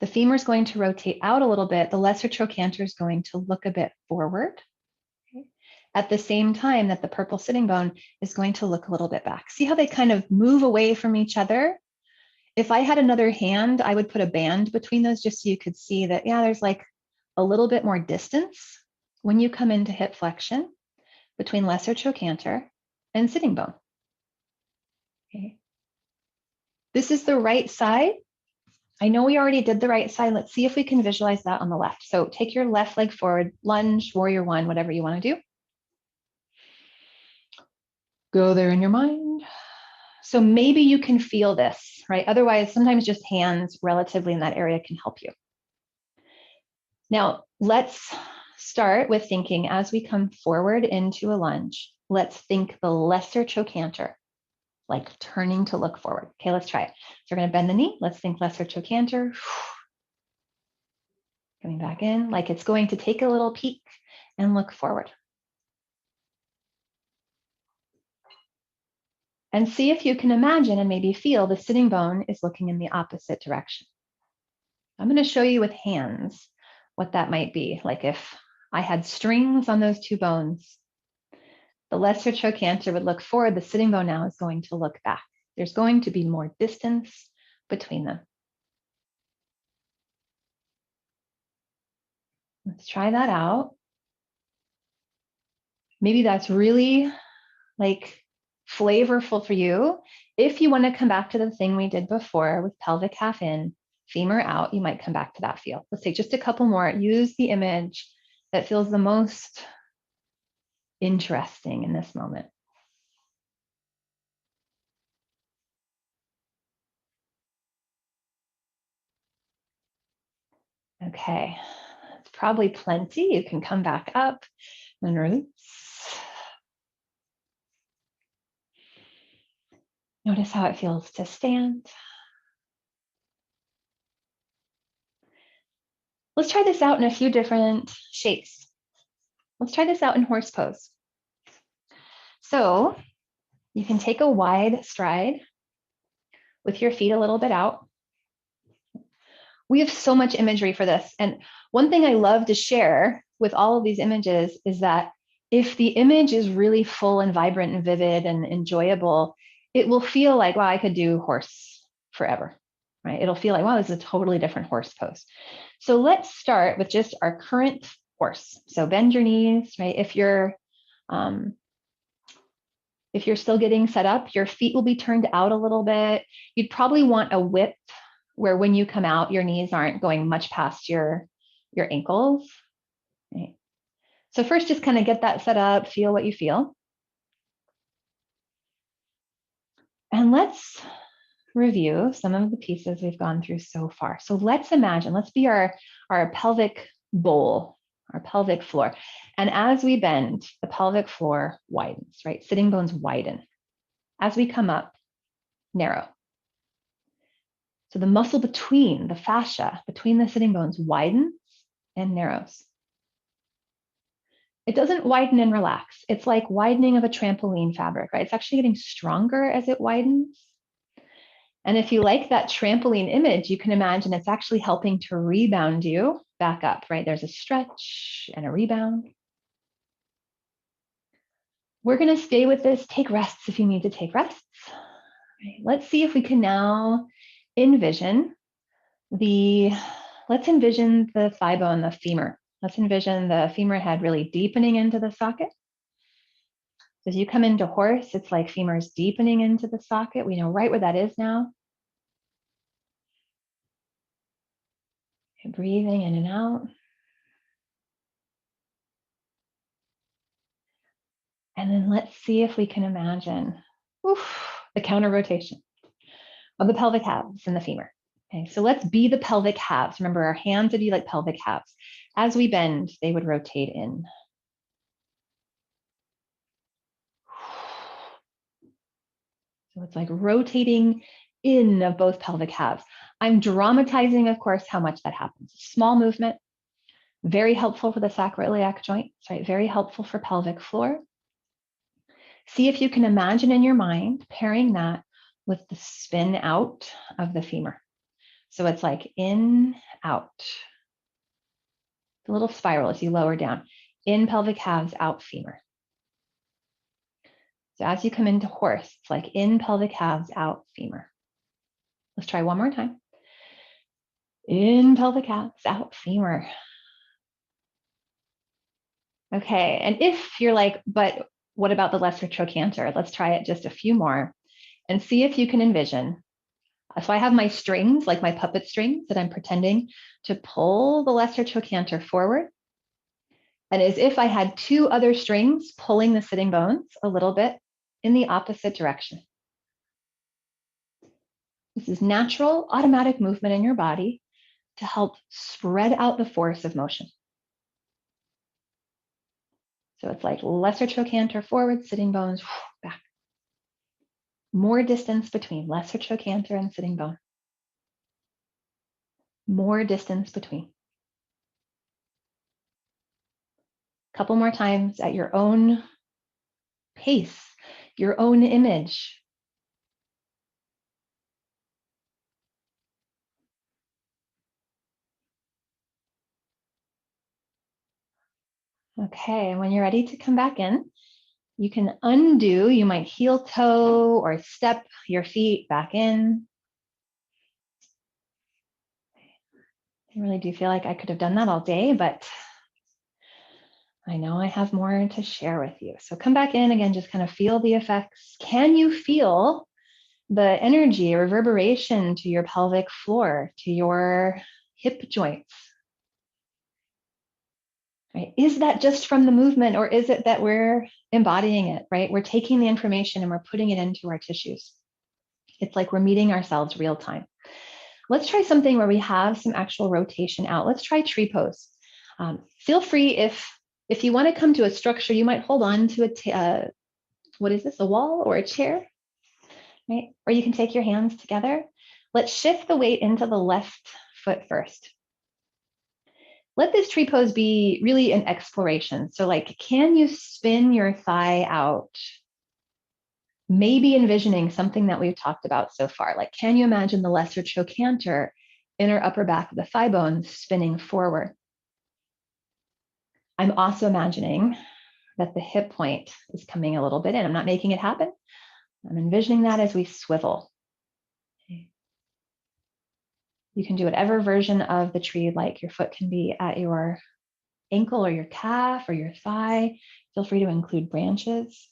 the femur is going to rotate out a little bit. The lesser trochanter is going to look a bit forward. At the same time that the purple sitting bone is going to look a little bit back. See how they kind of move away from each other? If I had another hand, I would put a band between those just so you could see that, yeah, there's like a little bit more distance when you come into hip flexion between lesser trochanter and sitting bone. Okay. This is the right side. I know we already did the right side. Let's see if we can visualize that on the left. So take your left leg forward, lunge, warrior one, whatever you want to do. Go there in your mind. So maybe you can feel this, right? Otherwise, sometimes just hands relatively in that area can help you. Now, let's start with thinking as we come forward into a lunge, let's think the lesser trochanter, like turning to look forward. Okay, let's try it. So we're going to bend the knee. Let's think lesser trochanter. Coming back in, like it's going to take a little peek and look forward. And see if you can imagine and maybe feel the sitting bone is looking in the opposite direction. I'm going to show you with hands what that might be. Like if I had strings on those two bones, the lesser trochanter would look forward, the sitting bone now is going to look back. There's going to be more distance between them. Let's try that out. Maybe that's really like flavorful for you. If you want to come back to the thing we did before with pelvic half in, femur out, you might come back to that feel. Let's take just a couple more. Use the image that feels the most interesting in this moment. Okay, it's probably plenty. You can come back up and release. Notice how it feels to stand. Let's try this out in a few different shapes. Let's try this out in horse pose. So you can take a wide stride with your feet a little bit out. We have so much imagery for this. And one thing I love to share with all of these images is that if the image is really full and vibrant and vivid and enjoyable, it will feel like, wow, I could do horse forever, right? It'll feel like, wow, this is a totally different horse pose. So let's start with just our current horse. So bend your knees, right? If you're still getting set up, your feet will be turned out a little bit. You'd probably want a width where when you come out, your knees aren't going much past your ankles. Right? So first, just kind of get that set up, feel what you feel. And let's review some of the pieces we've gone through so far. So let's imagine, let's be our pelvic bowl, our pelvic floor. And as we bend, the pelvic floor widens, right? Sitting bones widen. As we come up, narrow. So the muscle between the fascia, between the sitting bones widens and narrows. It doesn't widen and relax. It's like widening of a trampoline fabric, right? It's actually getting stronger as it widens. And if you like that trampoline image, you can imagine it's actually helping to rebound you back up, right? There's a stretch and a rebound. We're going to stay with this. Take rests if you need to take rests. Right. Let's see if we can now envision let's envision the thigh bone, the femur. Let's envision the femur head really deepening into the socket. As you come into horse, it's like femur's deepening into the socket. We know right where that is now. And breathing in and out. And then let's see if we can imagine the counter rotation of the pelvic halves and the femur. Okay, so let's be the pelvic halves. Remember, our hands would be like pelvic halves. As we bend, they would rotate in. So it's like rotating in of both pelvic halves. I'm dramatizing, of course, how much that happens. Small movement, very helpful for the sacroiliac joint, right? Very helpful for pelvic floor. See if you can imagine in your mind pairing that with the spin out of the femur. So it's like in, out. The little spiral as you lower down. In pelvic halves, out femur. So as you come into horse, it's like in pelvic halves, out femur. Let's try one more time. In pelvic halves, out femur. Okay, and if you're like, but what about the lesser trochanter? Let's try it just a few more and see if you can envision. So I have my strings, like my puppet strings that I'm pretending to pull the lesser trochanter forward. And as if I had two other strings pulling the sitting bones a little bit in the opposite direction. This is natural, automatic movement in your body to help spread out the force of motion. So it's like lesser trochanter forward, sitting bones back. More distance between lesser trochanter and sitting bone. More distance between. Couple more times at your own pace, your own image. Okay, and when you're ready to come back in, you can undo, you might heel toe or step your feet back in. I really do feel like I could have done that all day, but I know I have more to share with you. So come back in again, just kind of feel the effects. Can you feel the energy, reverberation to your pelvic floor, to your hip joints? Right? Is that just from the movement, or is it that we're embodying it, right? We're taking the information and we're putting it into our tissues. It's like we're meeting ourselves real time. Let's try something where we have some actual rotation out. Let's try tree pose. Feel free if you want to come to a structure, you might hold on to what is this, a wall or a chair, right? Or you can take your hands together. Let's shift the weight into the left foot first. Let this tree pose be really an exploration. So like, can you spin your thigh out? Maybe envisioning something that we've talked about so far. Like, can you imagine the lesser trochanter, inner upper back of the thigh bone spinning forward? I'm also imagining that the hip point is coming a little bit in. I'm not making it happen. I'm envisioning that as we swivel. Okay. You can do whatever version of the tree you'd like. Your foot can be at your ankle or your calf or your thigh. Feel free to include branches.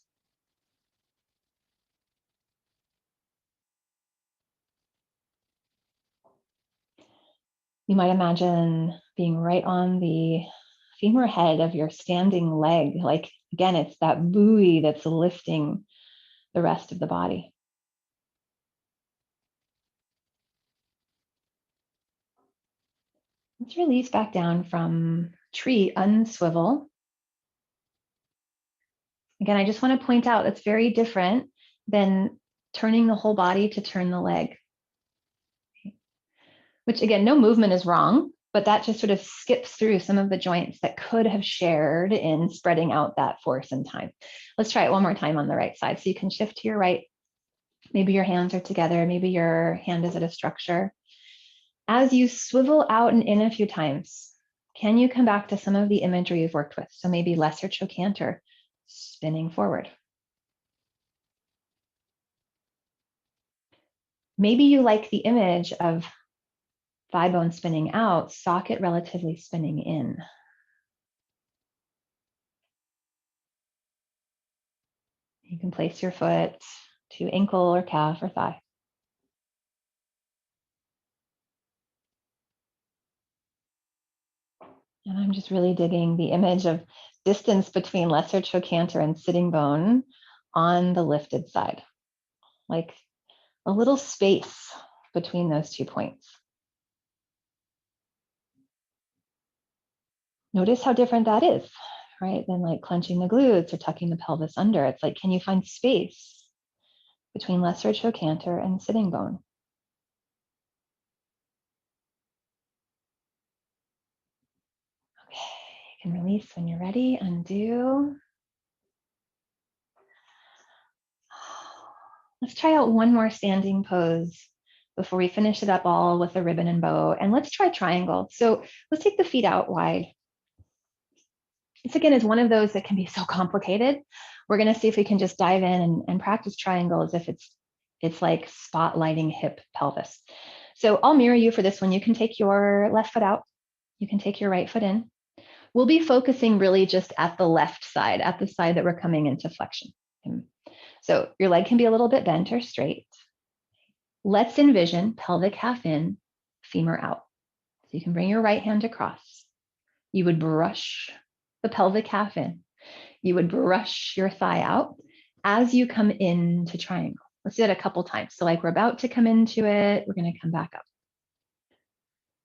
You might imagine being right on the femur head of your standing leg. Like, again, it's that buoy that's lifting the rest of the body. Let's release back down from tree, unswivel. Again, I just want to point out that's very different than turning the whole body to turn the leg. Which again, no movement is wrong, but that just sort of skips through some of the joints that could have shared in spreading out that force and time. Let's try it one more time on the right side. So you can shift to your right. Maybe your hands are together. Maybe your hand is at a structure. As you swivel out and in a few times, can you come back to some of the imagery you've worked with? So maybe lesser trochanter spinning forward. Maybe you like the image of thigh bone spinning out, socket relatively spinning in. You can place your foot to ankle or calf or thigh. And I'm just really digging the image of distance between lesser trochanter and sitting bone on the lifted side, like a little space between those 2 points. Notice how different that is, right? Than like clenching the glutes or tucking the pelvis under. It's like, can you find space between lesser trochanter and sitting bone? Okay, you can release when you're ready, undo. Let's try out one more standing pose before we finish it up all with a ribbon and bow. And let's try triangle. So let's take the feet out wide. This again is one of those that can be so complicated. We're gonna see if we can just dive in and practice triangle as if it's like spotlighting hip pelvis. So I'll mirror you for this one. You can take your left foot out. You can take your right foot in. We'll be focusing really just at the left side, at the side that we're coming into flexion. So your leg can be a little bit bent or straight. Let's envision pelvic half in, femur out. So you can bring your right hand across. You would brush the pelvic half in. You would brush your thigh out as you come into triangle. Let's do that a couple times. So like we're about to come into it, we're going to come back up.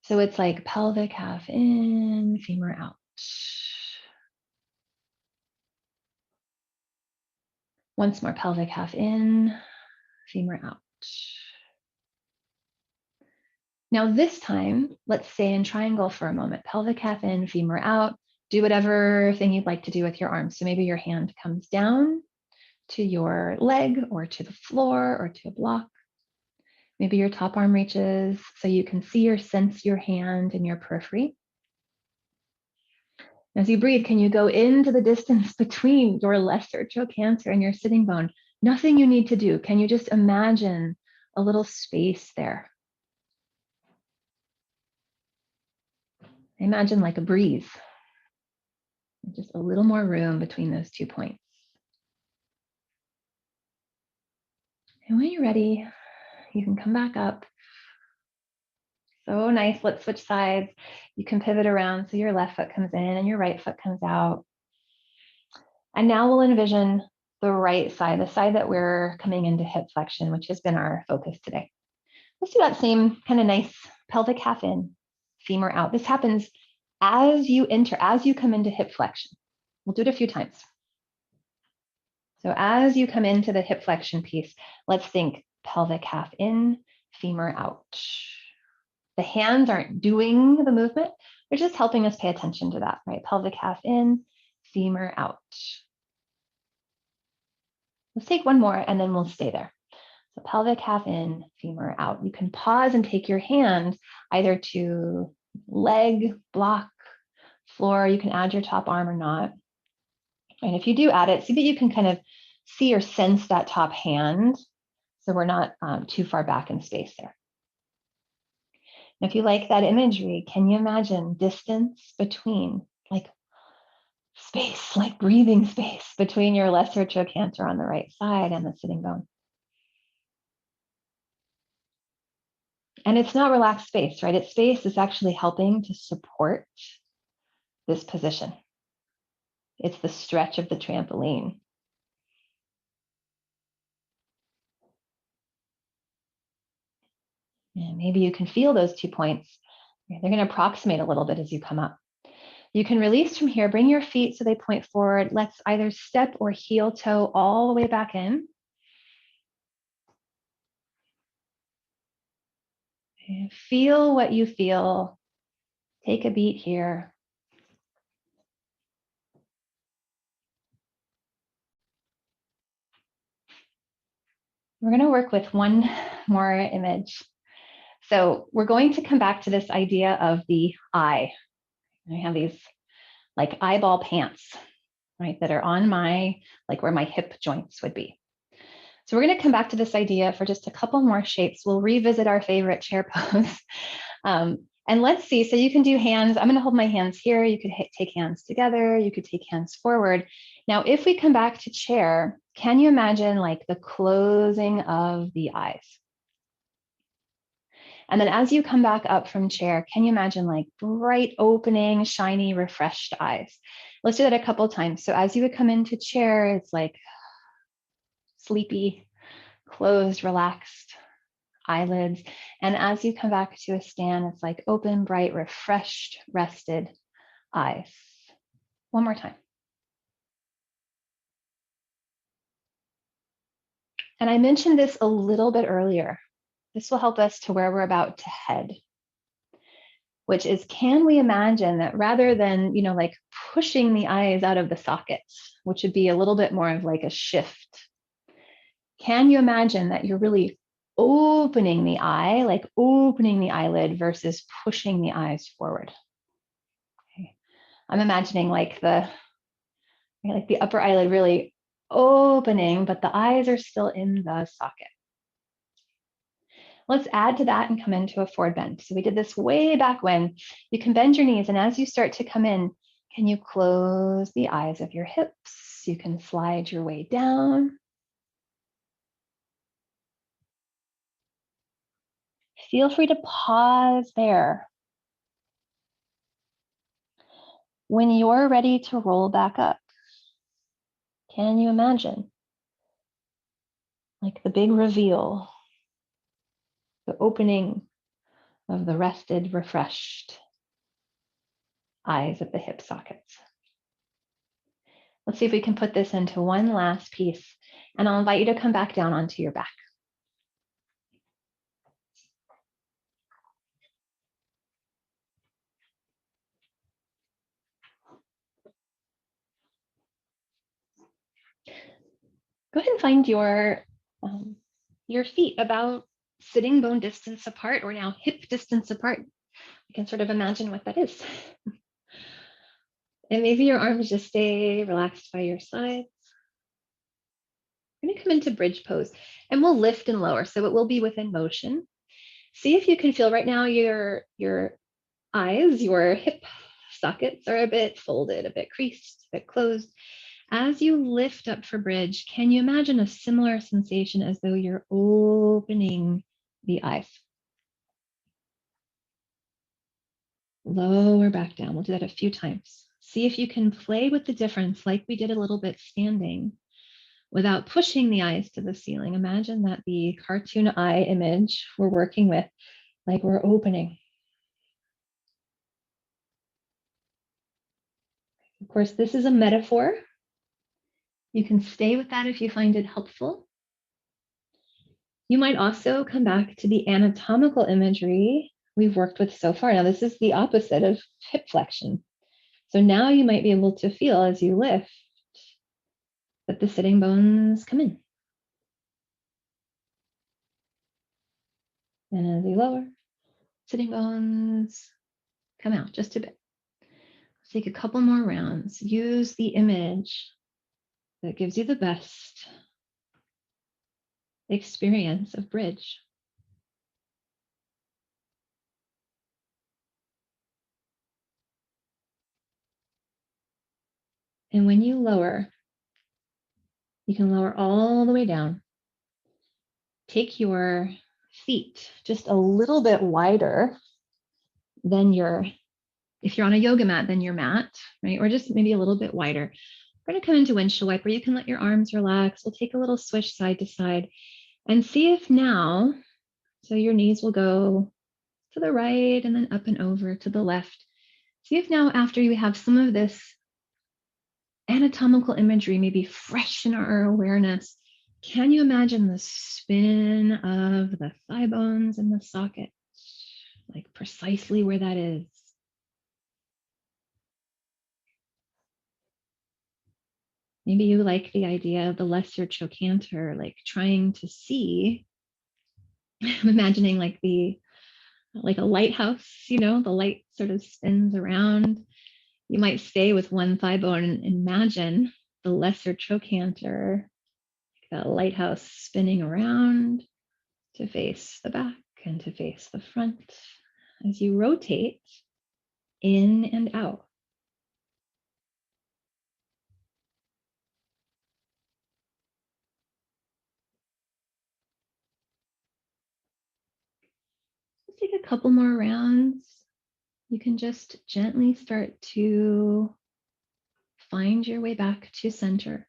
So it's like pelvic half in, femur out. Once more, pelvic half in, femur out. Now this time, let's stay in triangle for a moment. Pelvic half in, femur out. Do whatever thing you'd like to do with your arms. So maybe your hand comes down to your leg or to the floor or to a block. Maybe your top arm reaches so you can see or sense your hand in your periphery. As you breathe, can you go into the distance between your lesser trochanter and your sitting bone? Nothing you need to do. Can you just imagine a little space there? Imagine like a breeze. Just a little more room between those 2 points. And when you're ready, you can come back up. So nice. Let's switch sides. You can pivot around so your left foot comes in and your right foot comes out. And now we'll envision the right side, the side that we're coming into hip flexion, which has been our focus today. Let's do that same kind of nice pelvic half in, femur out. This happens as you enter, as you come into hip flexion. We'll do it a few times. So as you come into the hip flexion piece, let's think pelvic half in, femur out. The hands aren't doing the movement. They're just helping us pay attention to that, right? Pelvic half in, femur out. Let's take one more and then we'll stay there. So pelvic half in, femur out. You can pause and take your hand either to leg, block, floor. You can add your top arm or not. And if you do add it, see that you can kind of see or sense that top hand. So we're not too far back in space there. And if you like that imagery, can you imagine distance between, like space, like breathing space between your lesser trochanter on the right side and the sitting bone? And it's not relaxed space, right? It's space that's actually helping to support this position. It's the stretch of the trampoline. And maybe you can feel those 2 points. They're going to approximate a little bit as you come up. You can release from here, bring your feet so they point forward. Let's either step or heel toe all the way back in. And feel what you feel. Take a beat here. We're going to work with one more image. So we're going to come back to this idea of the eye. I have these like eyeball pants, right, that are on my, like where my hip joints would be. So we're going to come back to this idea for just a couple more shapes. We'll revisit our favorite chair pose. And let's see, so you can do hands. I'm going to hold my hands here. You could take hands together. You could take hands forward. Now, if we come back to chair, can you imagine like the closing of the eyes? And then as you come back up from chair, can you imagine like bright opening, shiny, refreshed eyes? Let's do that a couple times. So as you would come into chair, it's like sleepy, closed, relaxed eyelids. And as you come back to a stand, it's like open, bright, refreshed, rested eyes. One more time. And I mentioned this a little bit earlier. This will help us to where we're about to head, which is, can we imagine that rather than, like pushing the eyes out of the sockets, which would be a little bit more of like a shift, can you imagine that you're really opening the eye, like opening the eyelid versus pushing the eyes forward? Okay. I'm imagining like the upper eyelid really opening, but the eyes are still in the socket. Let's add to that and come into a forward bend. So we did this way back when. You can bend your knees, and as you start to come in, can you close the eyes of your hips? You can slide your way down. Feel free to pause there. When you're ready to roll back up, can you imagine like the big reveal, the opening of the rested, refreshed eyes of the hip sockets? Let's see if we can put this into one last piece, and I'll invite you to come back down onto your back. Go ahead and find your feet about sitting bone distance apart, or now hip distance apart. You can sort of imagine what that is. And maybe your arms just stay relaxed by your sides. We're going to come into bridge pose, and we'll lift and lower, so it will be within motion. See if you can feel right now your eyes, your hip sockets are a bit folded, a bit creased, a bit closed. As you lift up for bridge, can you imagine a similar sensation as though you're opening the eyes? Lower back down. We'll do that a few times. See if you can play with the difference like we did a little bit standing without pushing the eyes to the ceiling. Imagine that the cartoon eye image we're working with, like we're opening. Of course, this is a metaphor. You can stay with that if you find it helpful. You might also come back to the anatomical imagery we've worked with so far. Now, this is the opposite of hip flexion. So now you might be able to feel as you lift that the sitting bones come in. And as you lower, sitting bones come out just a bit. Let's take a couple more rounds. Use the image that gives you the best experience of bridge. And when you lower, you can lower all the way down. Take your feet just a little bit wider than if you're on a yoga mat, than your mat, right? Or just maybe a little bit wider. We're going to come into windshield wiper. You can let your arms relax. We'll take a little swish side to side and see if now, so your knees will go to the right and then up and over to the left. See if now, after you have some of this anatomical imagery maybe fresh in our awareness, can you imagine the spin of the thigh bones and the socket, like precisely where that is? Maybe you like the idea of the lesser trochanter, like trying to see. I'm imagining like a lighthouse, the light sort of spins around. You might stay with one thigh bone and imagine the lesser trochanter, that lighthouse spinning around to face the back and to face the front as you rotate in and out. Let's take a couple more rounds. You can just gently start to find your way back to center.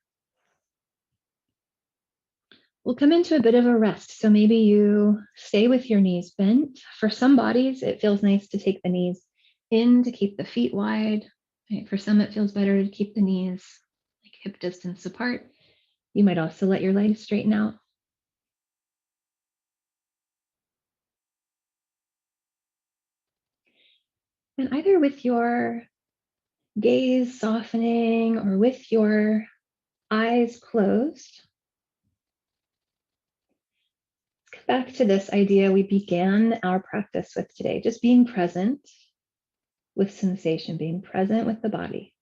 We'll come into a bit of a rest. So maybe you stay with your knees bent. For some bodies, it feels nice to take the knees in to keep the feet wide. Right? For some, it feels better to keep the knees like hip distance apart. You might also let your legs straighten out. And either with your gaze softening or with your eyes closed, let's come back to this idea we began our practice with today, just being present with sensation, being present with the body.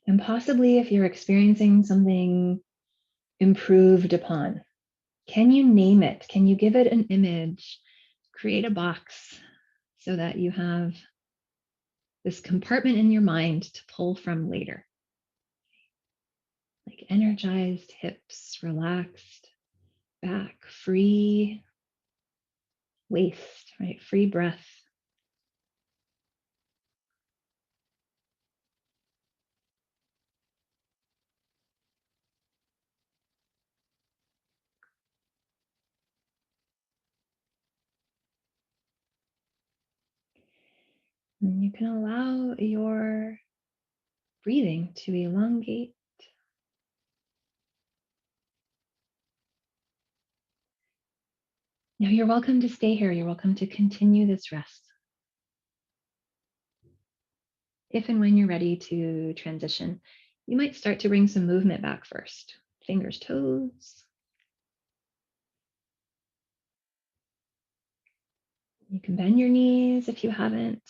And possibly if you're experiencing something improved upon, can you name it? Can you give it an image? Create a box so that you have this compartment in your mind to pull from later. Like energized hips, relaxed back, free waist, right? Free breath. And you can allow your breathing to elongate. Now you're welcome to stay here. You're welcome to continue this rest. If and when you're ready to transition, you might start to bring some movement back first. Fingers, toes. You can bend your knees if you haven't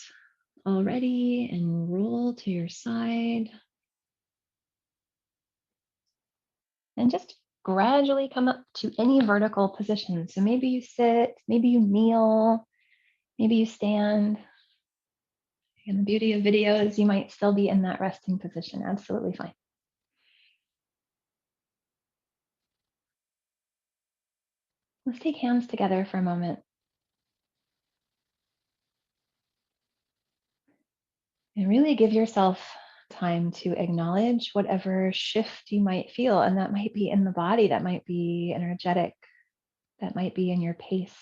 already and roll to your side. And just gradually come up to any vertical position. So maybe you sit, maybe you kneel, maybe you stand. And the beauty of video is you might still be in that resting position. Absolutely fine. Let's take hands together for a moment. And really give yourself time to acknowledge whatever shift you might feel. And that might be in the body, that might be energetic, that might be in your pace.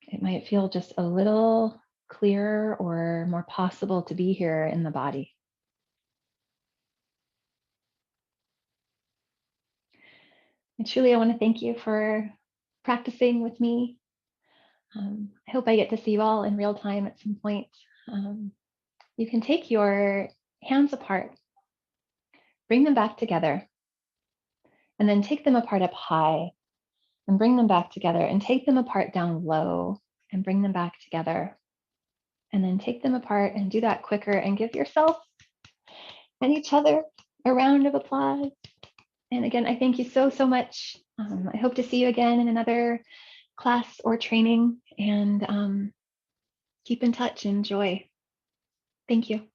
It might feel just a little clearer or more possible to be here in the body. And truly, I want to thank you for practicing with me. I hope I get to see you all in real time at some point. You can take your hands apart, bring them back together, and then take them apart up high and bring them back together, and take them apart down low and bring them back together. And then take them apart and do that quicker and give yourself and each other a round of applause. And again, I thank you so, so much. I hope to see you again in another class or training, and keep in touch. Enjoy. Thank you.